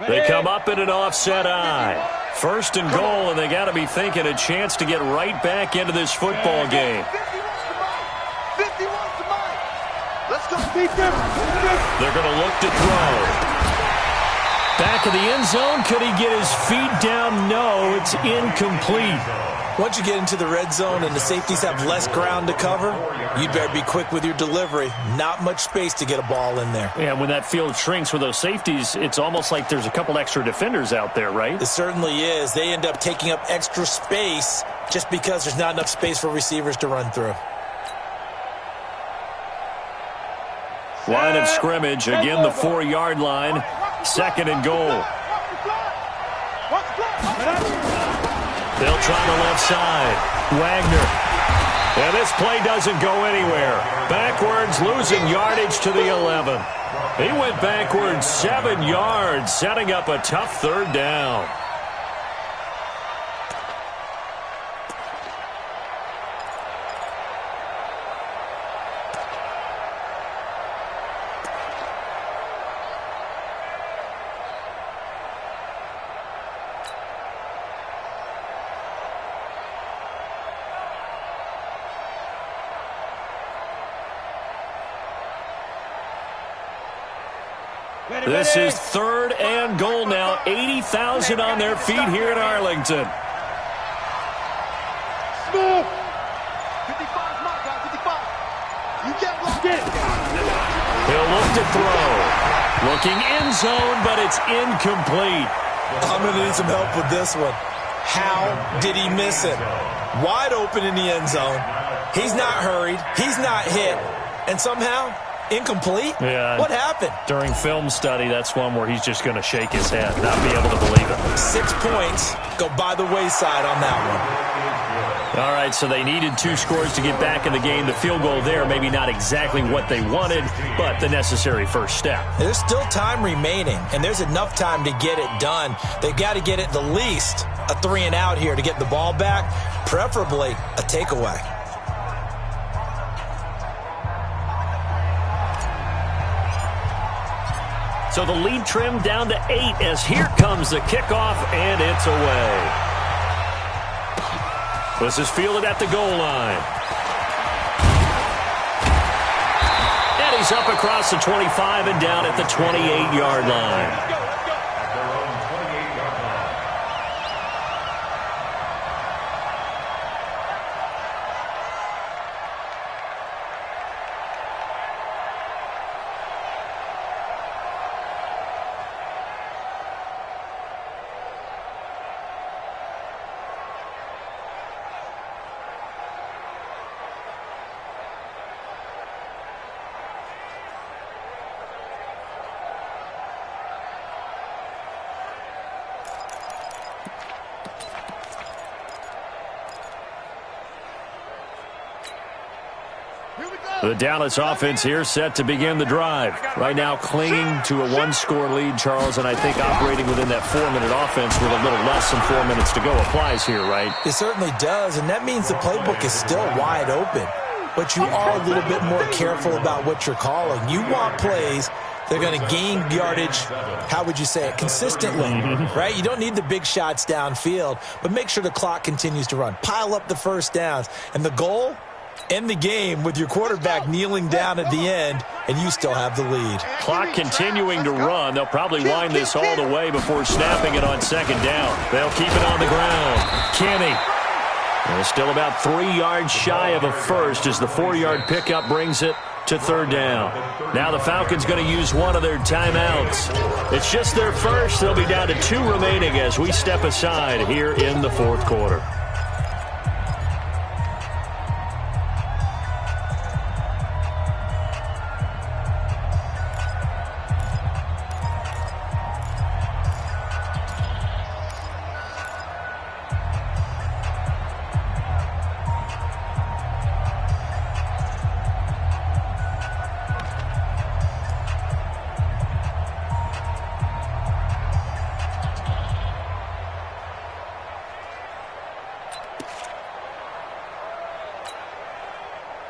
They come up in an offset eye. 1st and goal, and they got to be thinking a chance to get right back into this football game. 50 wants the mic. Let's go. They're going to look to throw. Back of the end zone. Could he get his feet down? No, it's incomplete. Once you get into the red zone and the safeties have less ground to cover, you'd better be quick with your delivery. Not much space to get a ball in there. Yeah, when that field shrinks with those safeties, it's almost like there's a couple extra defenders out there, right? It certainly is. They end up taking up extra space just because there's not enough space for receivers to run through. Line of scrimmage, again the 4-yard line. 2nd and goal. They'll try the left side. Wagner. And this play doesn't go anywhere. Backwards, losing yardage to the 11. He went backwards 7 yards, setting up a tough 3rd down. This is 3rd and goal now. 80,000 on their feet here in Arlington. Smooth. 55 is my guy. 55. You get locked in. He'll look to throw. Looking end zone, but it's incomplete. I'm going to need some help with this one. How did he miss it? Wide open in the end zone. He's not hurried. He's not hit. And somehow, incomplete? Yeah. What happened? During film study, that's one where he's just going to shake his head, not be able to believe it. 6 points go by the wayside on that one. All right, so they needed 2 scores to get back in the game. The field goal there, maybe not exactly what they wanted, but the necessary first step. There's still time remaining, and there's enough time to get it done. They've got to get it the least a 3 and out here to get the ball back, preferably a takeaway. So the lead trimmed down to 8 as here comes the kickoff, and it's away. This is fielded at the goal line. And he's up across the 25 and down at the 28-yard line. The Dallas offense here set to begin the drive. Right now clinging to a 1-score lead, Charles, and I think operating within that 4-minute offense with a little less than 4 minutes to go applies here, right? It certainly does, and that means the playbook is still wide open. But you are a little bit more careful about what you're calling. You want plays they're going to gain yardage, how would you say it, consistently, right? You don't need the big shots downfield, but make sure the clock continues to run. Pile up the first downs. And the goal? End the game with your quarterback kneeling down at the end, and you still have the lead. Clock continuing to run. They'll probably wind this all the way before snapping it on second down. They'll keep it on the ground. Kenny. They're still about 3 yards shy of a first as the 4-yard pickup brings it to third down. Now the Falcons going to use one of their timeouts. It's just their first. They'll be down to 2 remaining as we step aside here in the fourth quarter.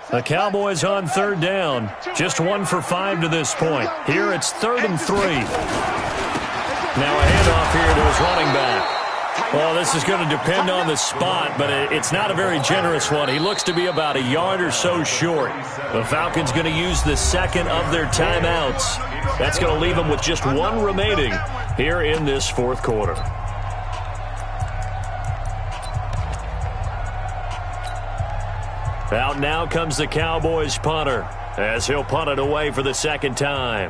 The Cowboys on third down. Just 1 for 5 to this point. Here it's 3rd and 3. Now a handoff here to his running back. Well, this is going to depend on the spot, but it's not a very generous one. He looks to be about a yard or so short. The Falcons going to use the second of their timeouts. That's going to leave them with just 1 remaining here in this fourth quarter. Out now comes the Cowboys punter as he'll punt it away for the second time.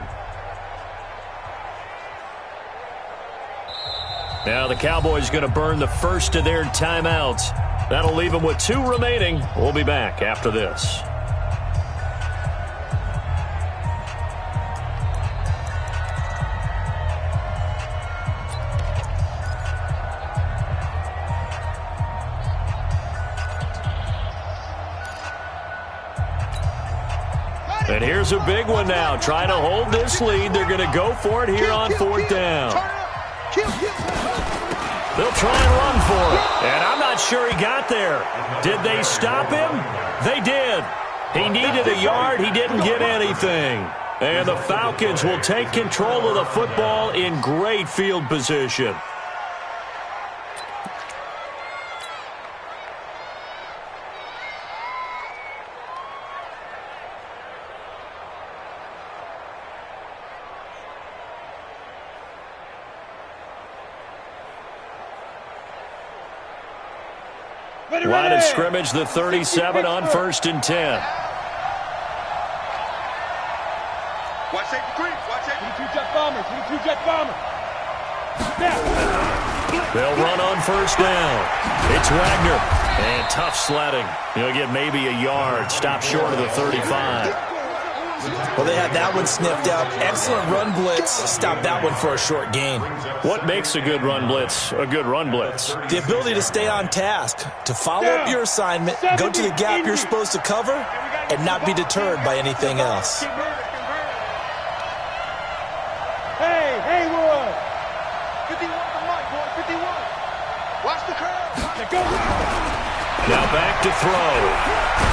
Now the Cowboys going to burn the first of their timeouts. That'll leave them with 2 remaining. We'll be back after this. And here's a big one now. Trying to hold this lead. They're going to go for it here on 4th down. They'll try and run for it. And I'm not sure he got there. Did they stop him? They did. He needed a yard. He didn't get anything. And the Falcons will take control of the football in great field position. Line of scrimmage, the 37 on 1st and 10. Watch safety creep. Watch safety. 22 jet bomber. 22 jet bomber. They'll run on 1st down. It's Wagner. And tough sledding. He'll get maybe a yard. Stop short of the 35. Well, they had that one sniffed out. Excellent run blitz. Stop that one for a short gain. What makes a good run blitz a good run blitz? The ability to stay on task, to follow up your assignment, go to the gap you're supposed to cover, and not be deterred by anything else. Hey, Haywood. 51 to Mike, boy. 51. Watch the curve. Go. Now back to throw.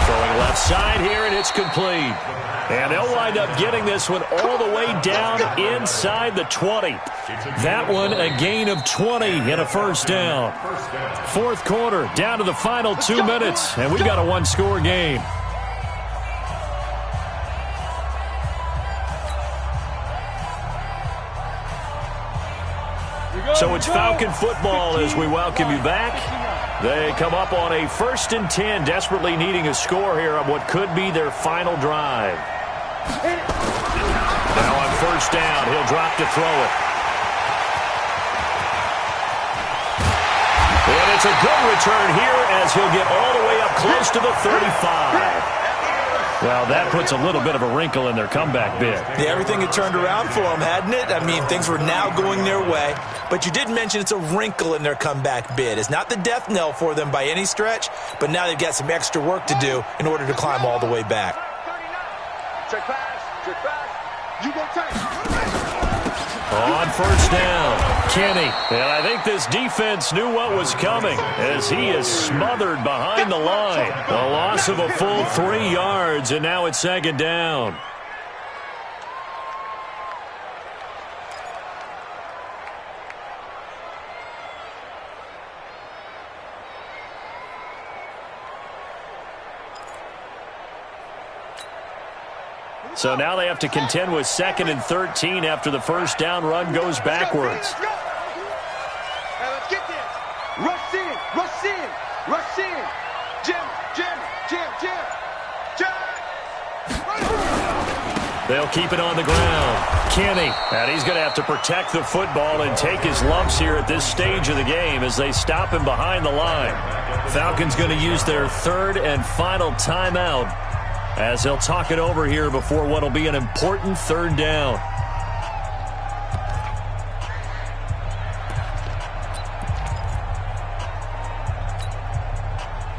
Throwing left side here, and it's complete. And they'll wind up getting this one all the way down inside the 20. That one a gain of 20 and a 1st down. 4th quarter, down to the final 2 minutes, and we've got a one-score game. So it's Falcon football as we welcome you back. They come up on a 1st and 10, desperately needing a score here on what could be their final drive. Now on 1st down, he'll drop to throw it. And it's a good return here as he'll get all the way up close to the 35. Well, that puts a little bit of a wrinkle in their comeback bid. Yeah, everything had turned around for them, hadn't it? I mean, things were now going their way. But you did mention it's a wrinkle in their comeback bid. It's not the death knell for them by any stretch, but now they've got some extra work to do in order to climb all the way back. Check pass. Check pass. You go take. On 1st down, Kenny. And I think this defense knew what was coming as he is smothered behind the line. A loss of a full 3 yards, and now it's 2nd down. So now they have to contend with 2nd and 13 after the 1st down run goes backwards. Hey, let's get this. Rush in. Rush in. Rush in. Jim. They'll keep it on the ground. Kenny, and he's going to have to protect the football and take his lumps here at this stage of the game as they stop him behind the line. Falcons going to use their 3rd and final timeout as they'll talk it over here before what will be an important 3rd down.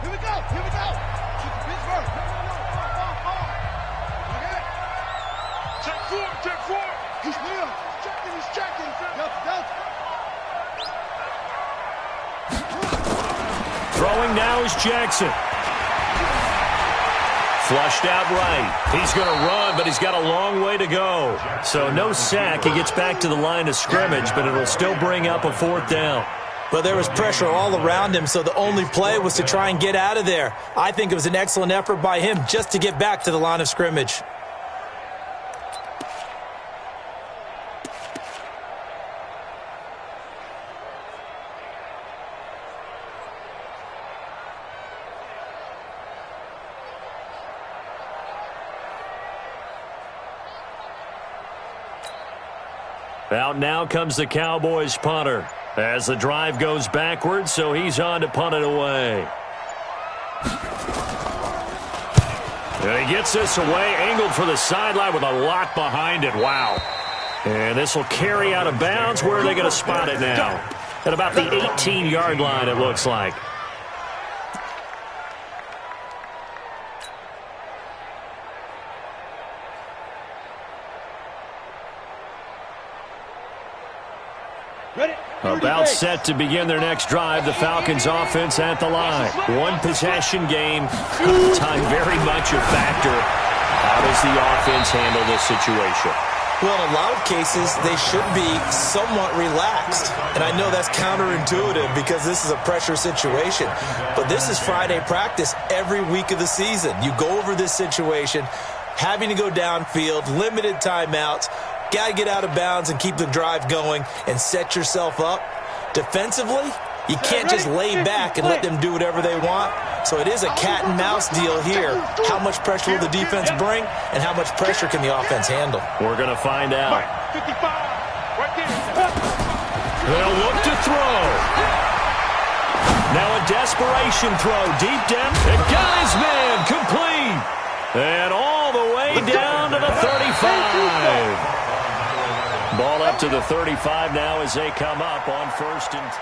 Here we go. Pittsburgh. Okay. Check 4. He's near. He's checking. Throwing now is Jackson. Flushed out right. He's going to run, but he's got a long way to go. So no sack. He gets back to the line of scrimmage, but it'll still bring up a 4th down. But there was pressure all around him, so the only play was to try and get out of there. I think it was an excellent effort by him just to get back to the line of scrimmage. Out now comes the Cowboys punter as the drive goes backwards, so he's on to punt it away. And he gets this away, angled for the sideline with a lot behind it. Wow. And this will carry out of bounds. Where are they going to spot it now? At about the 18-yard line, it looks like. About set to begin their next drive. The Falcons offense at the line. One possession game. Time very much a factor. How does the offense handle this situation? Well, in a lot of cases, they should be somewhat relaxed. And I know that's counterintuitive because this is a pressure situation. But this is Friday practice every week of the season. You go over this situation, having to go downfield, limited timeouts, got to get out of bounds and keep the drive going and set yourself up. Defensively, You can't just lay back and let them do whatever they want. So it is a cat and mouse deal here. How much pressure will the defense bring, and how much pressure can the offense handle? We're going to find out. 55, right there. They'll look to throw. Now a desperation throw deep down. The guy's man complete. And all the way down to the 35. Ball up to the 35 now as they come up on 1st and 10.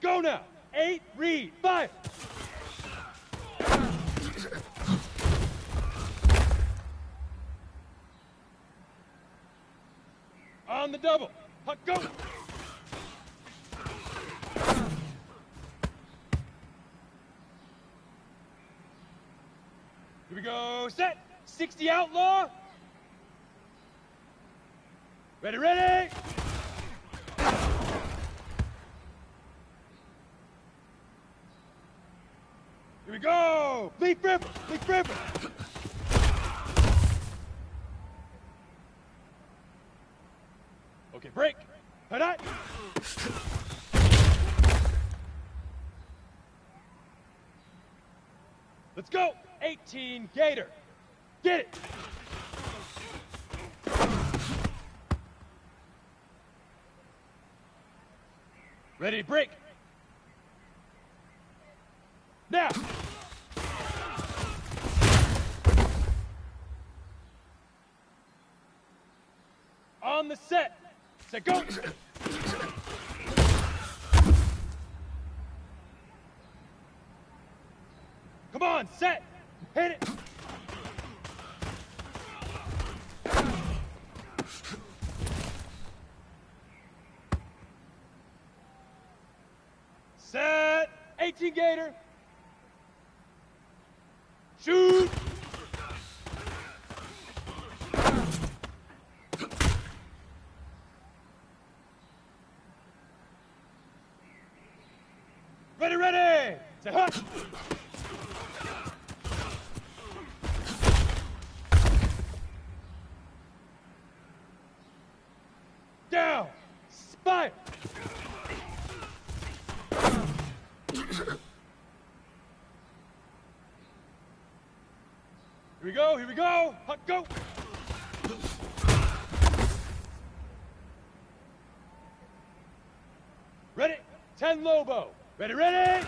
go now. 8, read, fire. On the double. Huck, go. Here we go. Set. 60 outlaw. Ready, ready. Here we go. Leaf river. Leaf river. Okay, break. Head on. Let's go. 18 Gator. Get it. Ready to break. Now. On the set. Set, go. Come on, set. Hit it. Set. 18 Gator. Shoot. Ready, ready. Set, hut. Down. Spire. Here we go, here we go. Huck, go. Ready? 10 Lobo. Ready, ready?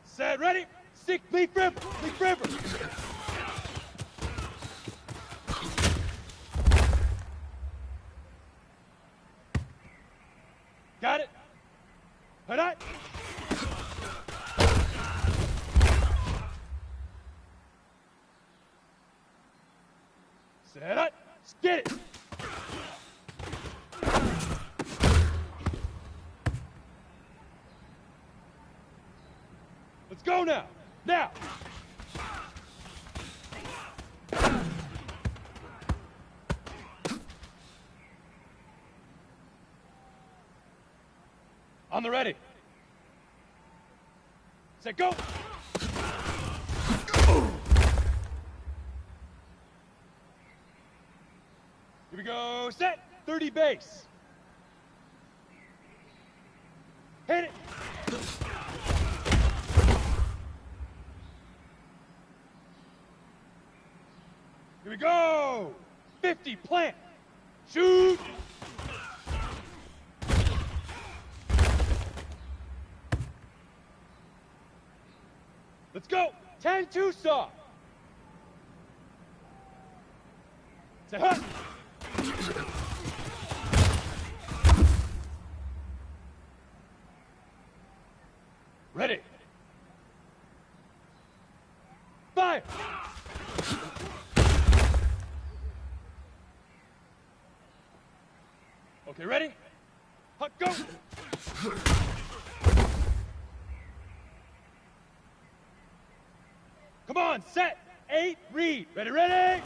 Set, ready? 6 Leaf River. Leaf River. Got it? Head on. Set up. Get it. Let's go now. Now. On the ready. Set, go. Here we go. Set. 30 base. Hit it. Here we go. 50 plant. Shoot. Let's go. 10 Tucson. Say hut. Ready. Fire. Okay, ready? Hut, go. Come on, set. 8, read. Ready, ready?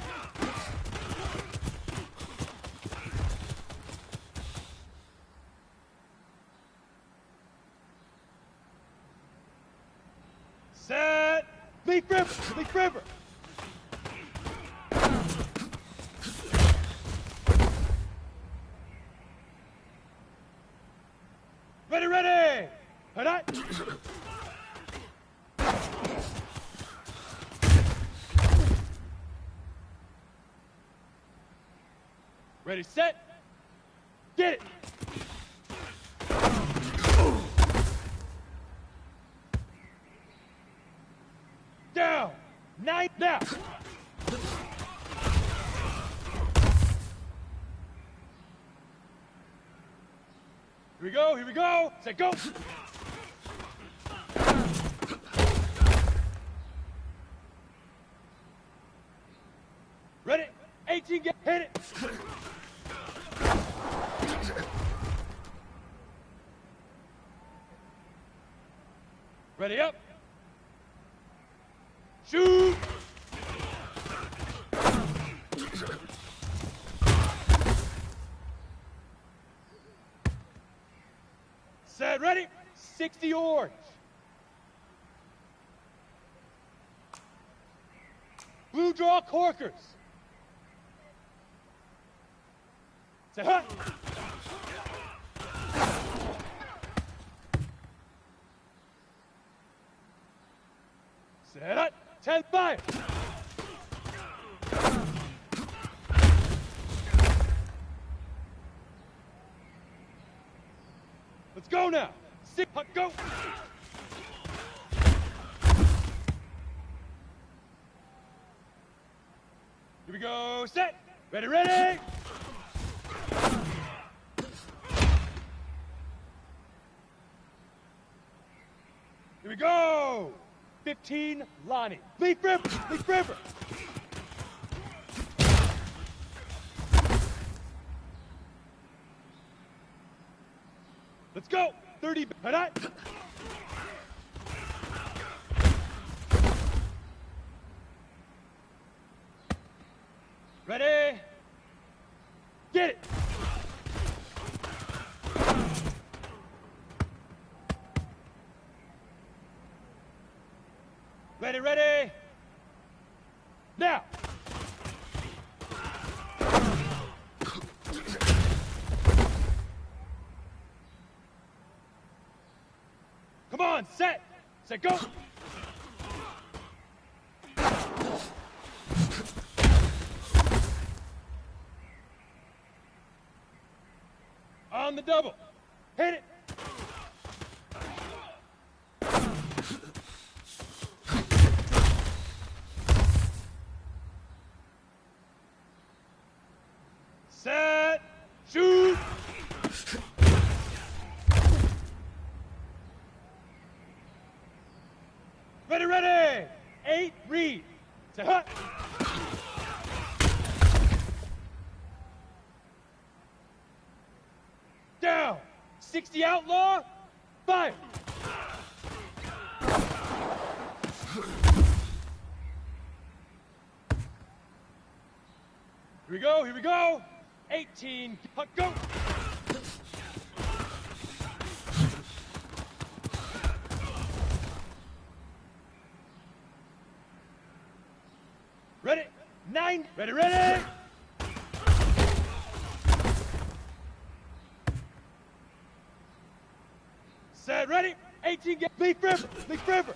Set. Leaf river. Leaf river. Ready, ready. Head on. Ready, set. Get it. Down. 9 now. Here we go, here we go. Set, go. Ready? 18, get, hit it. Ready, up. Shoot. Set, ready? 60 orange. Blue draw corkers. Set, hut. Set, hut. 10, 5. Let's go now. 6, hut, go. Here we go. Set. Ready, ready. Here we go. 15, Lonnie. Leaf river, leaf river. Let's go. 30, hut. Ready? Get it. Ready, ready. Now. Come on, set. Set, go. On the double. Hit it. Set. Shoot. Ready, ready. 8, read. Set, hut. Down. 60 outlaw. 5. Here we go, here we go. 18, hut, go. Ready? 9, ready, ready. Set, ready? 18, get leaf river, leaf river.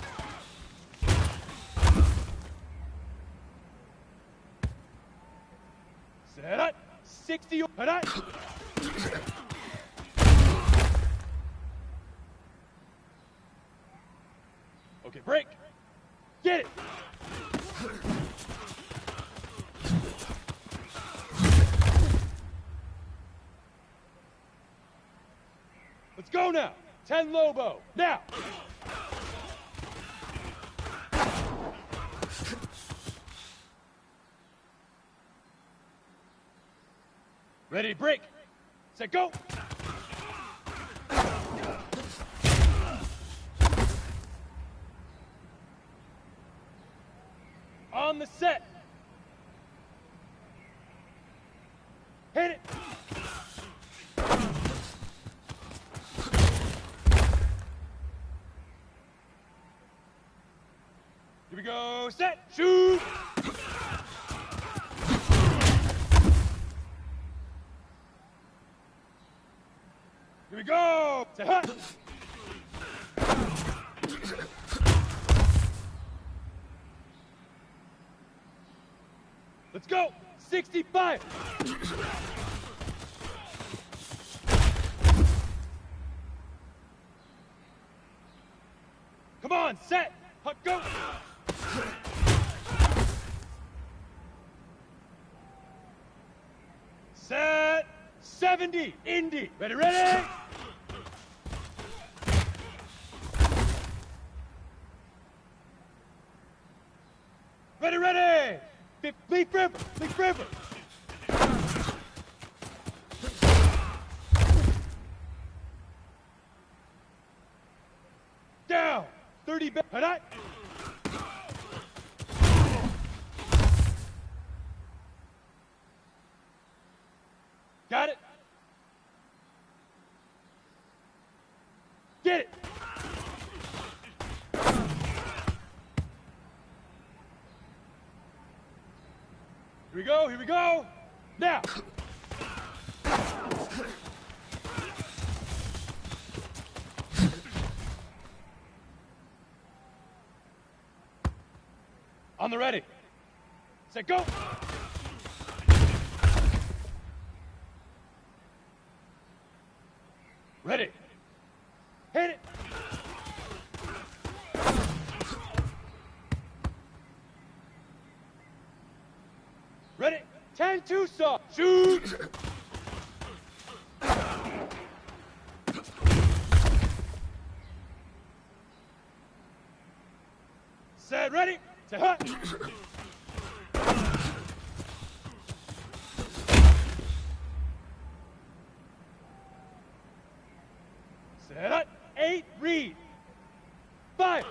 Set up, 60, hut up. Okay, break. Get it. Let's go now. 10 Lobo. Now. Ready, break. Set, go. On the set. Hit it. Here we go. Set. Shoot. Here we go. Set. Hut. Let's go. 65. Come on, set. Hut, go. Set. 70. Indy. Ready, ready. 30 back. Hurry. Got it. Get it. Here we go, here we go. Now. On the ready. Set, go. Ready. Hit it. Ready. 10-2 stop. Shoot. Set, ready. Set, hut. Set up. 8, read. 5.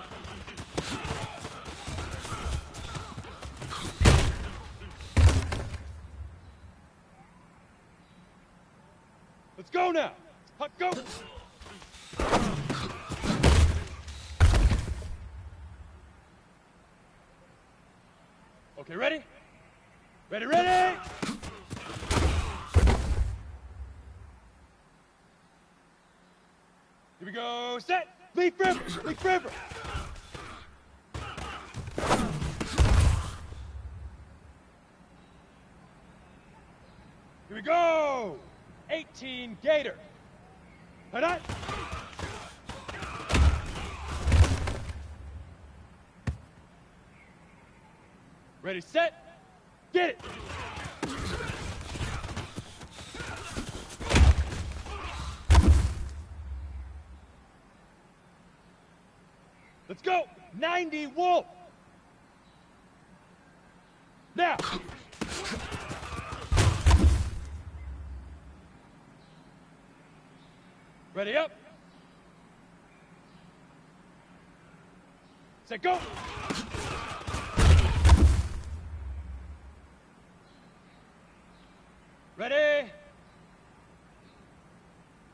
Let's go now. Hut, go. Okay, ready? Ready, ready! Here we go, set! Leaf river! Leaf river! Here we go! 18 Gator! Head on! Ready, set, get it! Let's go! 90 Wolf! Now! Ready up! Set, go! Ready?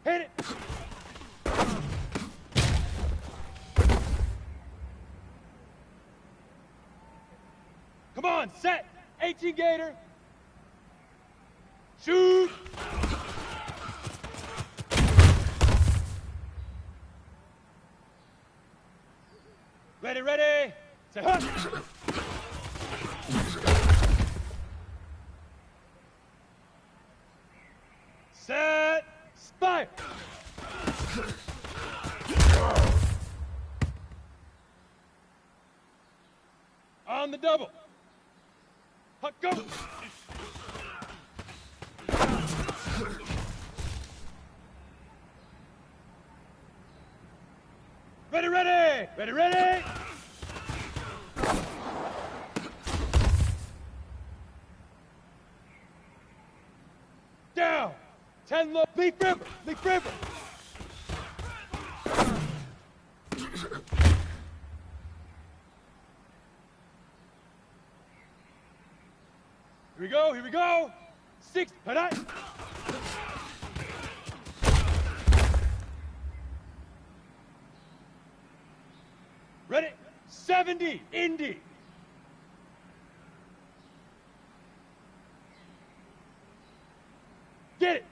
Hit it! Come on, set! 18 Gator! Shoot! Ready, ready! Set, hut! Set, fire! On the double. Hut, go! Ready, ready! Ready, ready! Down! 10 low, Leaf River! Leaf River! Here we go, here we go! 6, head on! Ready? 70, Indy! Get it!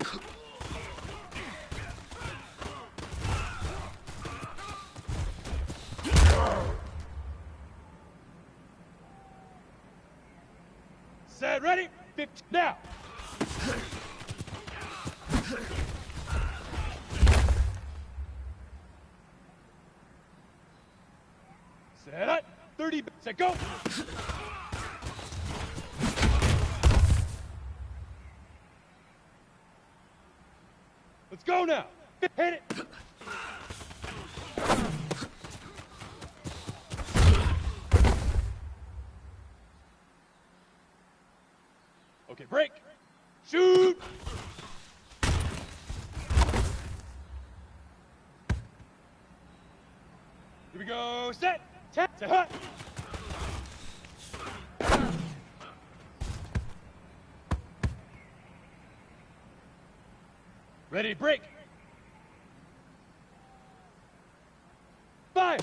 Set, ready? 50, now! Set up, 30, set, go! Let's go now! Hit it! Okay, break! Shoot! Here we go. Set. Set. Set. Hut. Ready, break. Fire.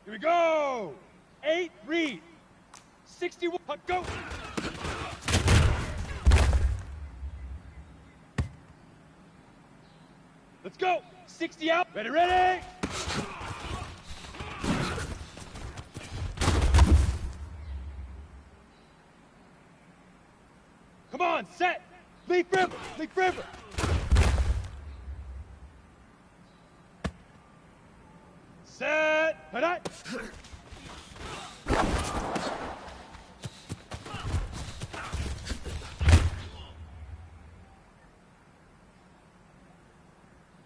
Here we go. 8, read. 61, go. Let's go. 60 out. Ready, ready. Come on, set. Leaf river. Leaf river. Set. Hut.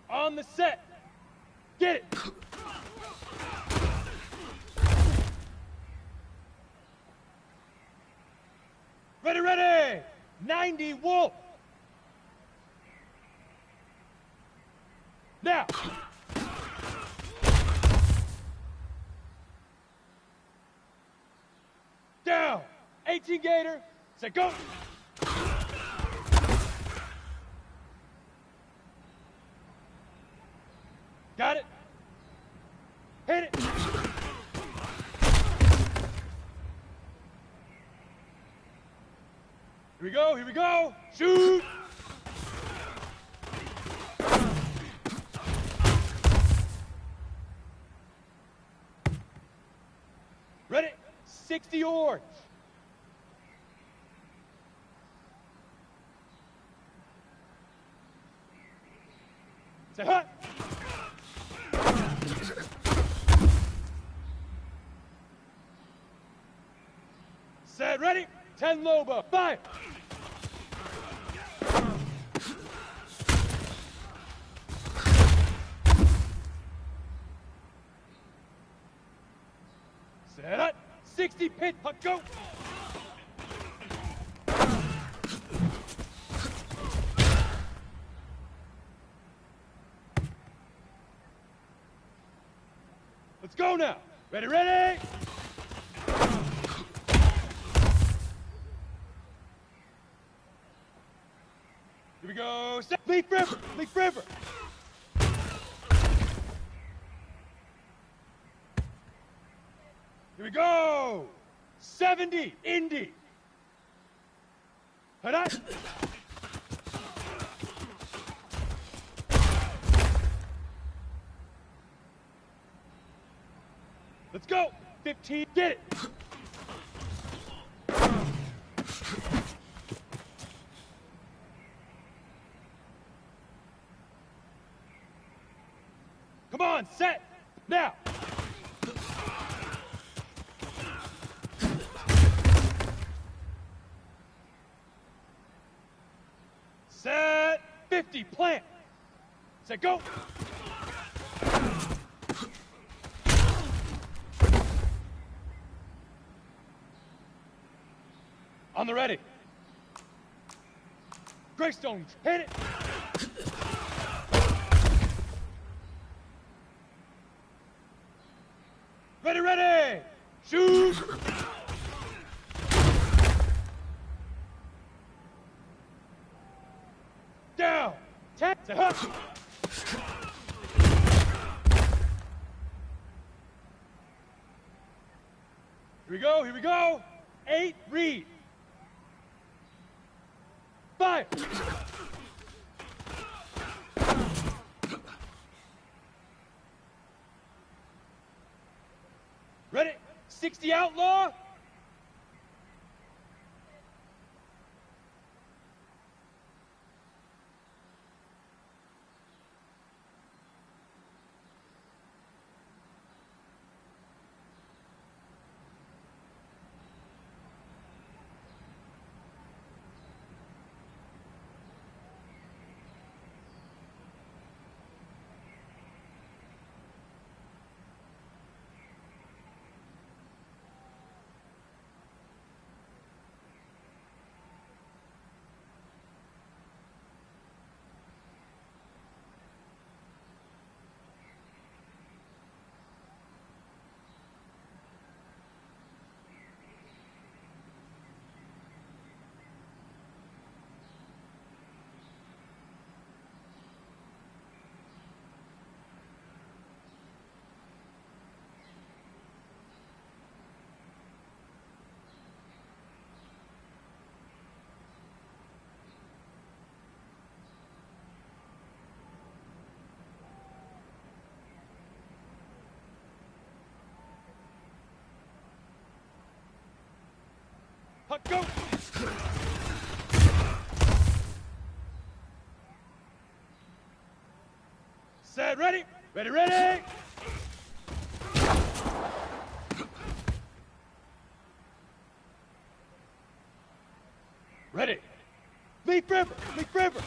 On the set. Get it. Ready, ready. 90 wolf. Now. Down. 18 gator. Set, go. Got it. Hit it. Here we go, here we go. Shoot. Ready. 60 orange. Say hut. Set, ready. 10 Lobo. Fire. Set up. 60 pit. Puck, go. Let's go now. Ready, ready. Here we go. Set. Leaf river. Leaf river. Here we go. 70. Indy. Hut. Let's go. 15. Get it. Come on, set. Now. Set. 50. Plant. Set, go. On the ready. Greystone, hit it. Ready, ready. Shoot. Down. 10. Say hut. Here we go, here we go. 8, read. Fire. Ready? 60 outlaw. Hut, go! Set, ready? Ready, ready! Ready. Leap river, leap river.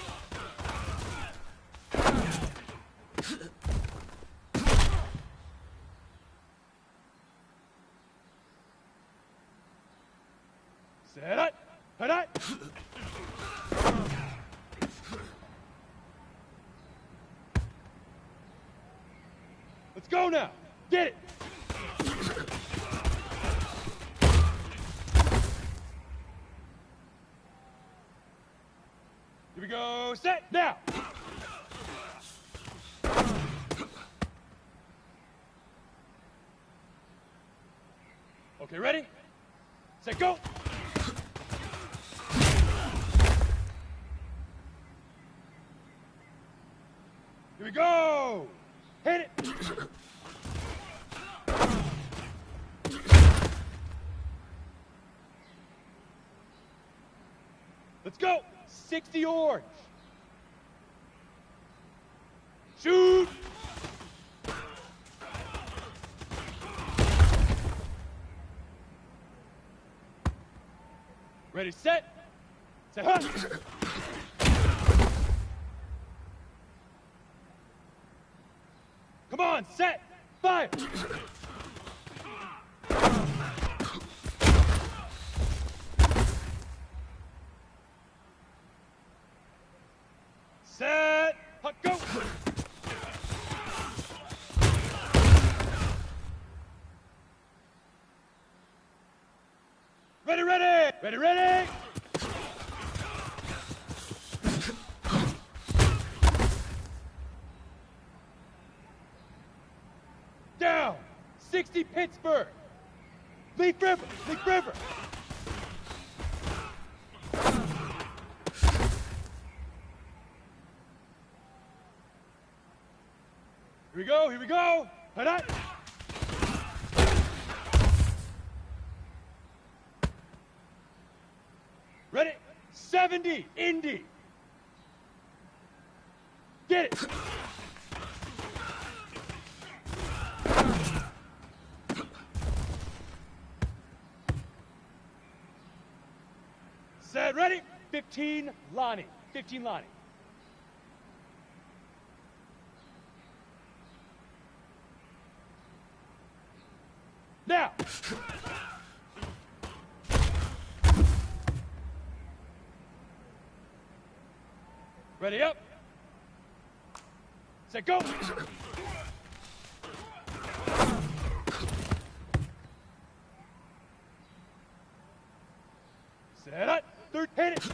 Set up, head up. Let's go now. Get it. Here we go. Set now. Okay, ready? Set, go. Here we go. Hit it. Let's go. 60 orange. Shoot. Ready, set. Set, huh? Come on, set, fire. Set, hut, go. Ready, ready, ready, ready. Down, 60 Pittsburgh. Leaf river, leaf river. Here we go, here we go. Head up. Ready? 70, Indy. Get it. Set, ready? 15, Lonnie. 15, Lonnie. Now. Ready, up. Set, go. Set up. Third, hit it.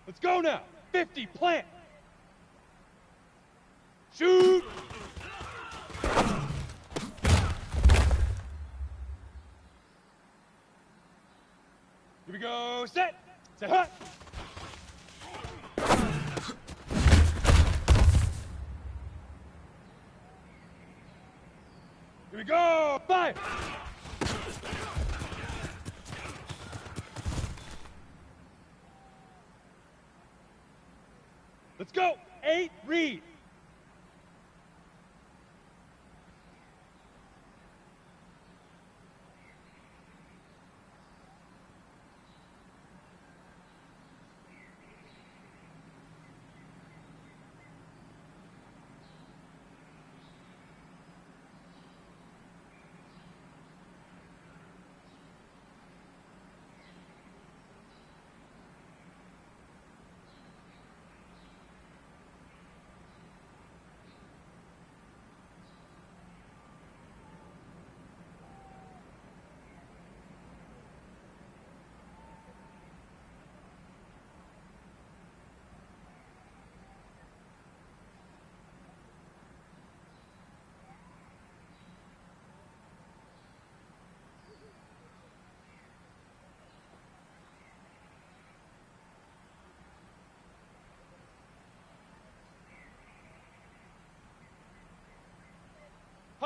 Let's go now. 50, plant. Shoot. Here we go. Set. Set, hut. Here we go. 5. Let's go. 8, read.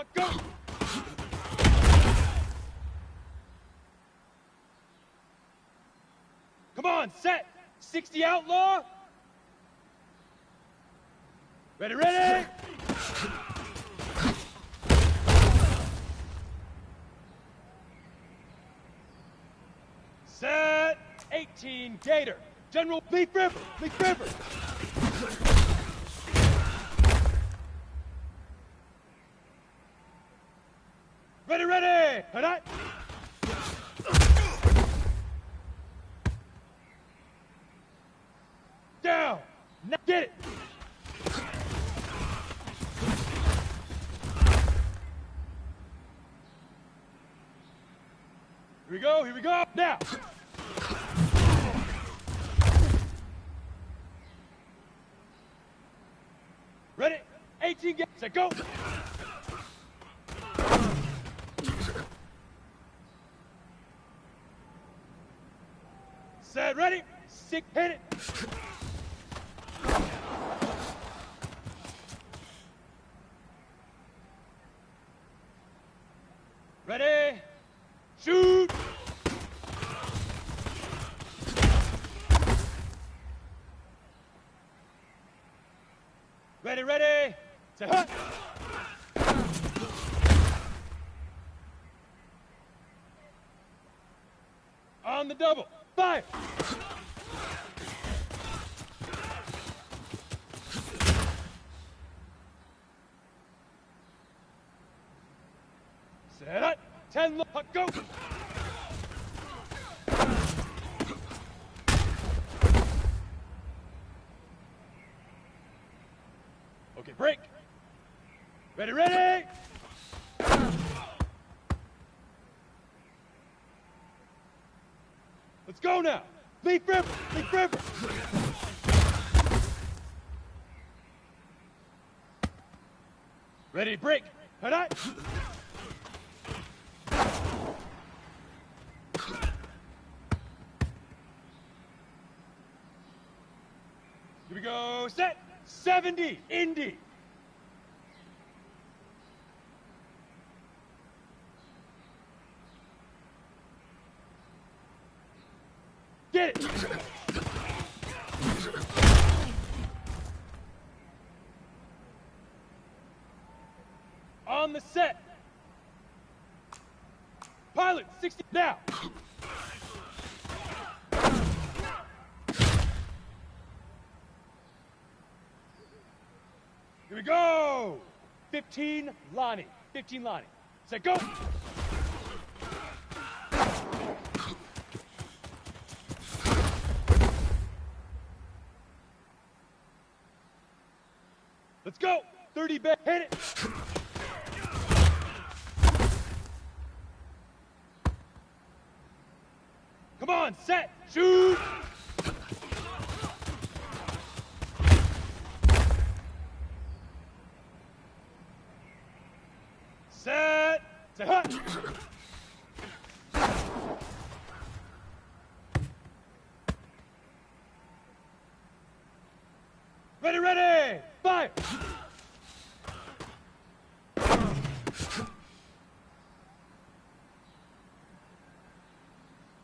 puck, go! Come on, set! 60 outlaw! Ready, ready! Set! 18 Gator! General Leaf River! Leaf River! Ready, ready! Hurry! Down! Now get it! Here we go, now! Ready? 18 get set, go! Set, ready? 6, hit it! Ready? Shoot! Ready, ready! Set, hut! On the double, fire! Set up, 10 look, go! Okay, break. Ready, ready! Let's go now. Leaf River, Leaf River. Ready, break. Head out. Here we go, set. 70, Indy. Get it. On the set. Pilot, 60, now. Here we go! 15, Lonnie. 15, Lonnie. Set, go! Let's go! 30 back, hit it! Come on, set, shoot! Set, set, hut! Ready, ready, fire!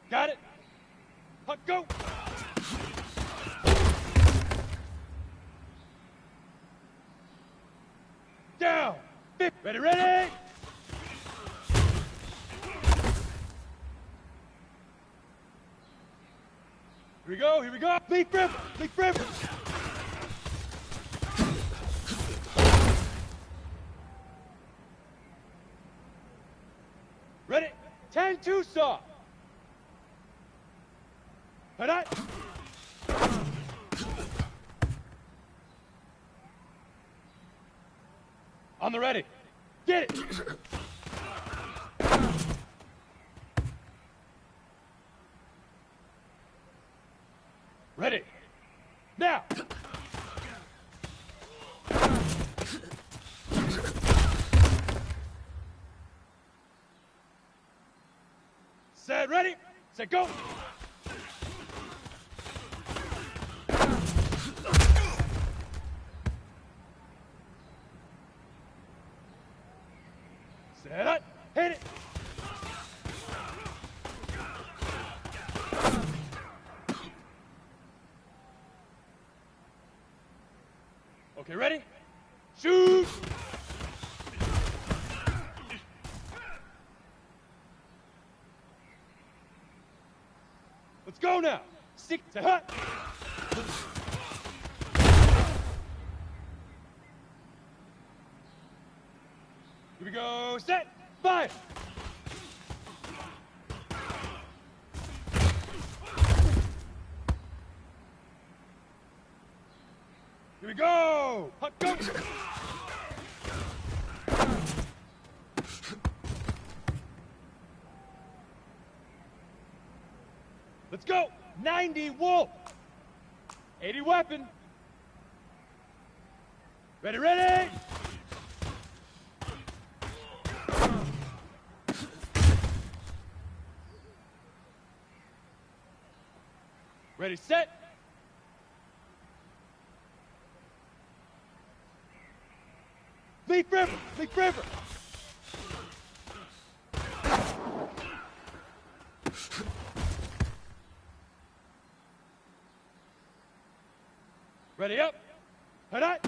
Got it? Puck, go! Down! Ready, ready! Here we go, here we go! Leaf River, Leaf River! Ready? 10, Tucson! Head out! On the ready. Get it! Ready. Now! Set, ready? Set, go! Set up. Hit it. Okay, ready? Shoot! Let's go now. Stick to hut. Here we go. Set. Fire. Here we go. Hut, go. Let's go. 90 wolf. 80 weapon. Ready, ready. Ready, set. Leaf river, leaf river. Ready up. Head out.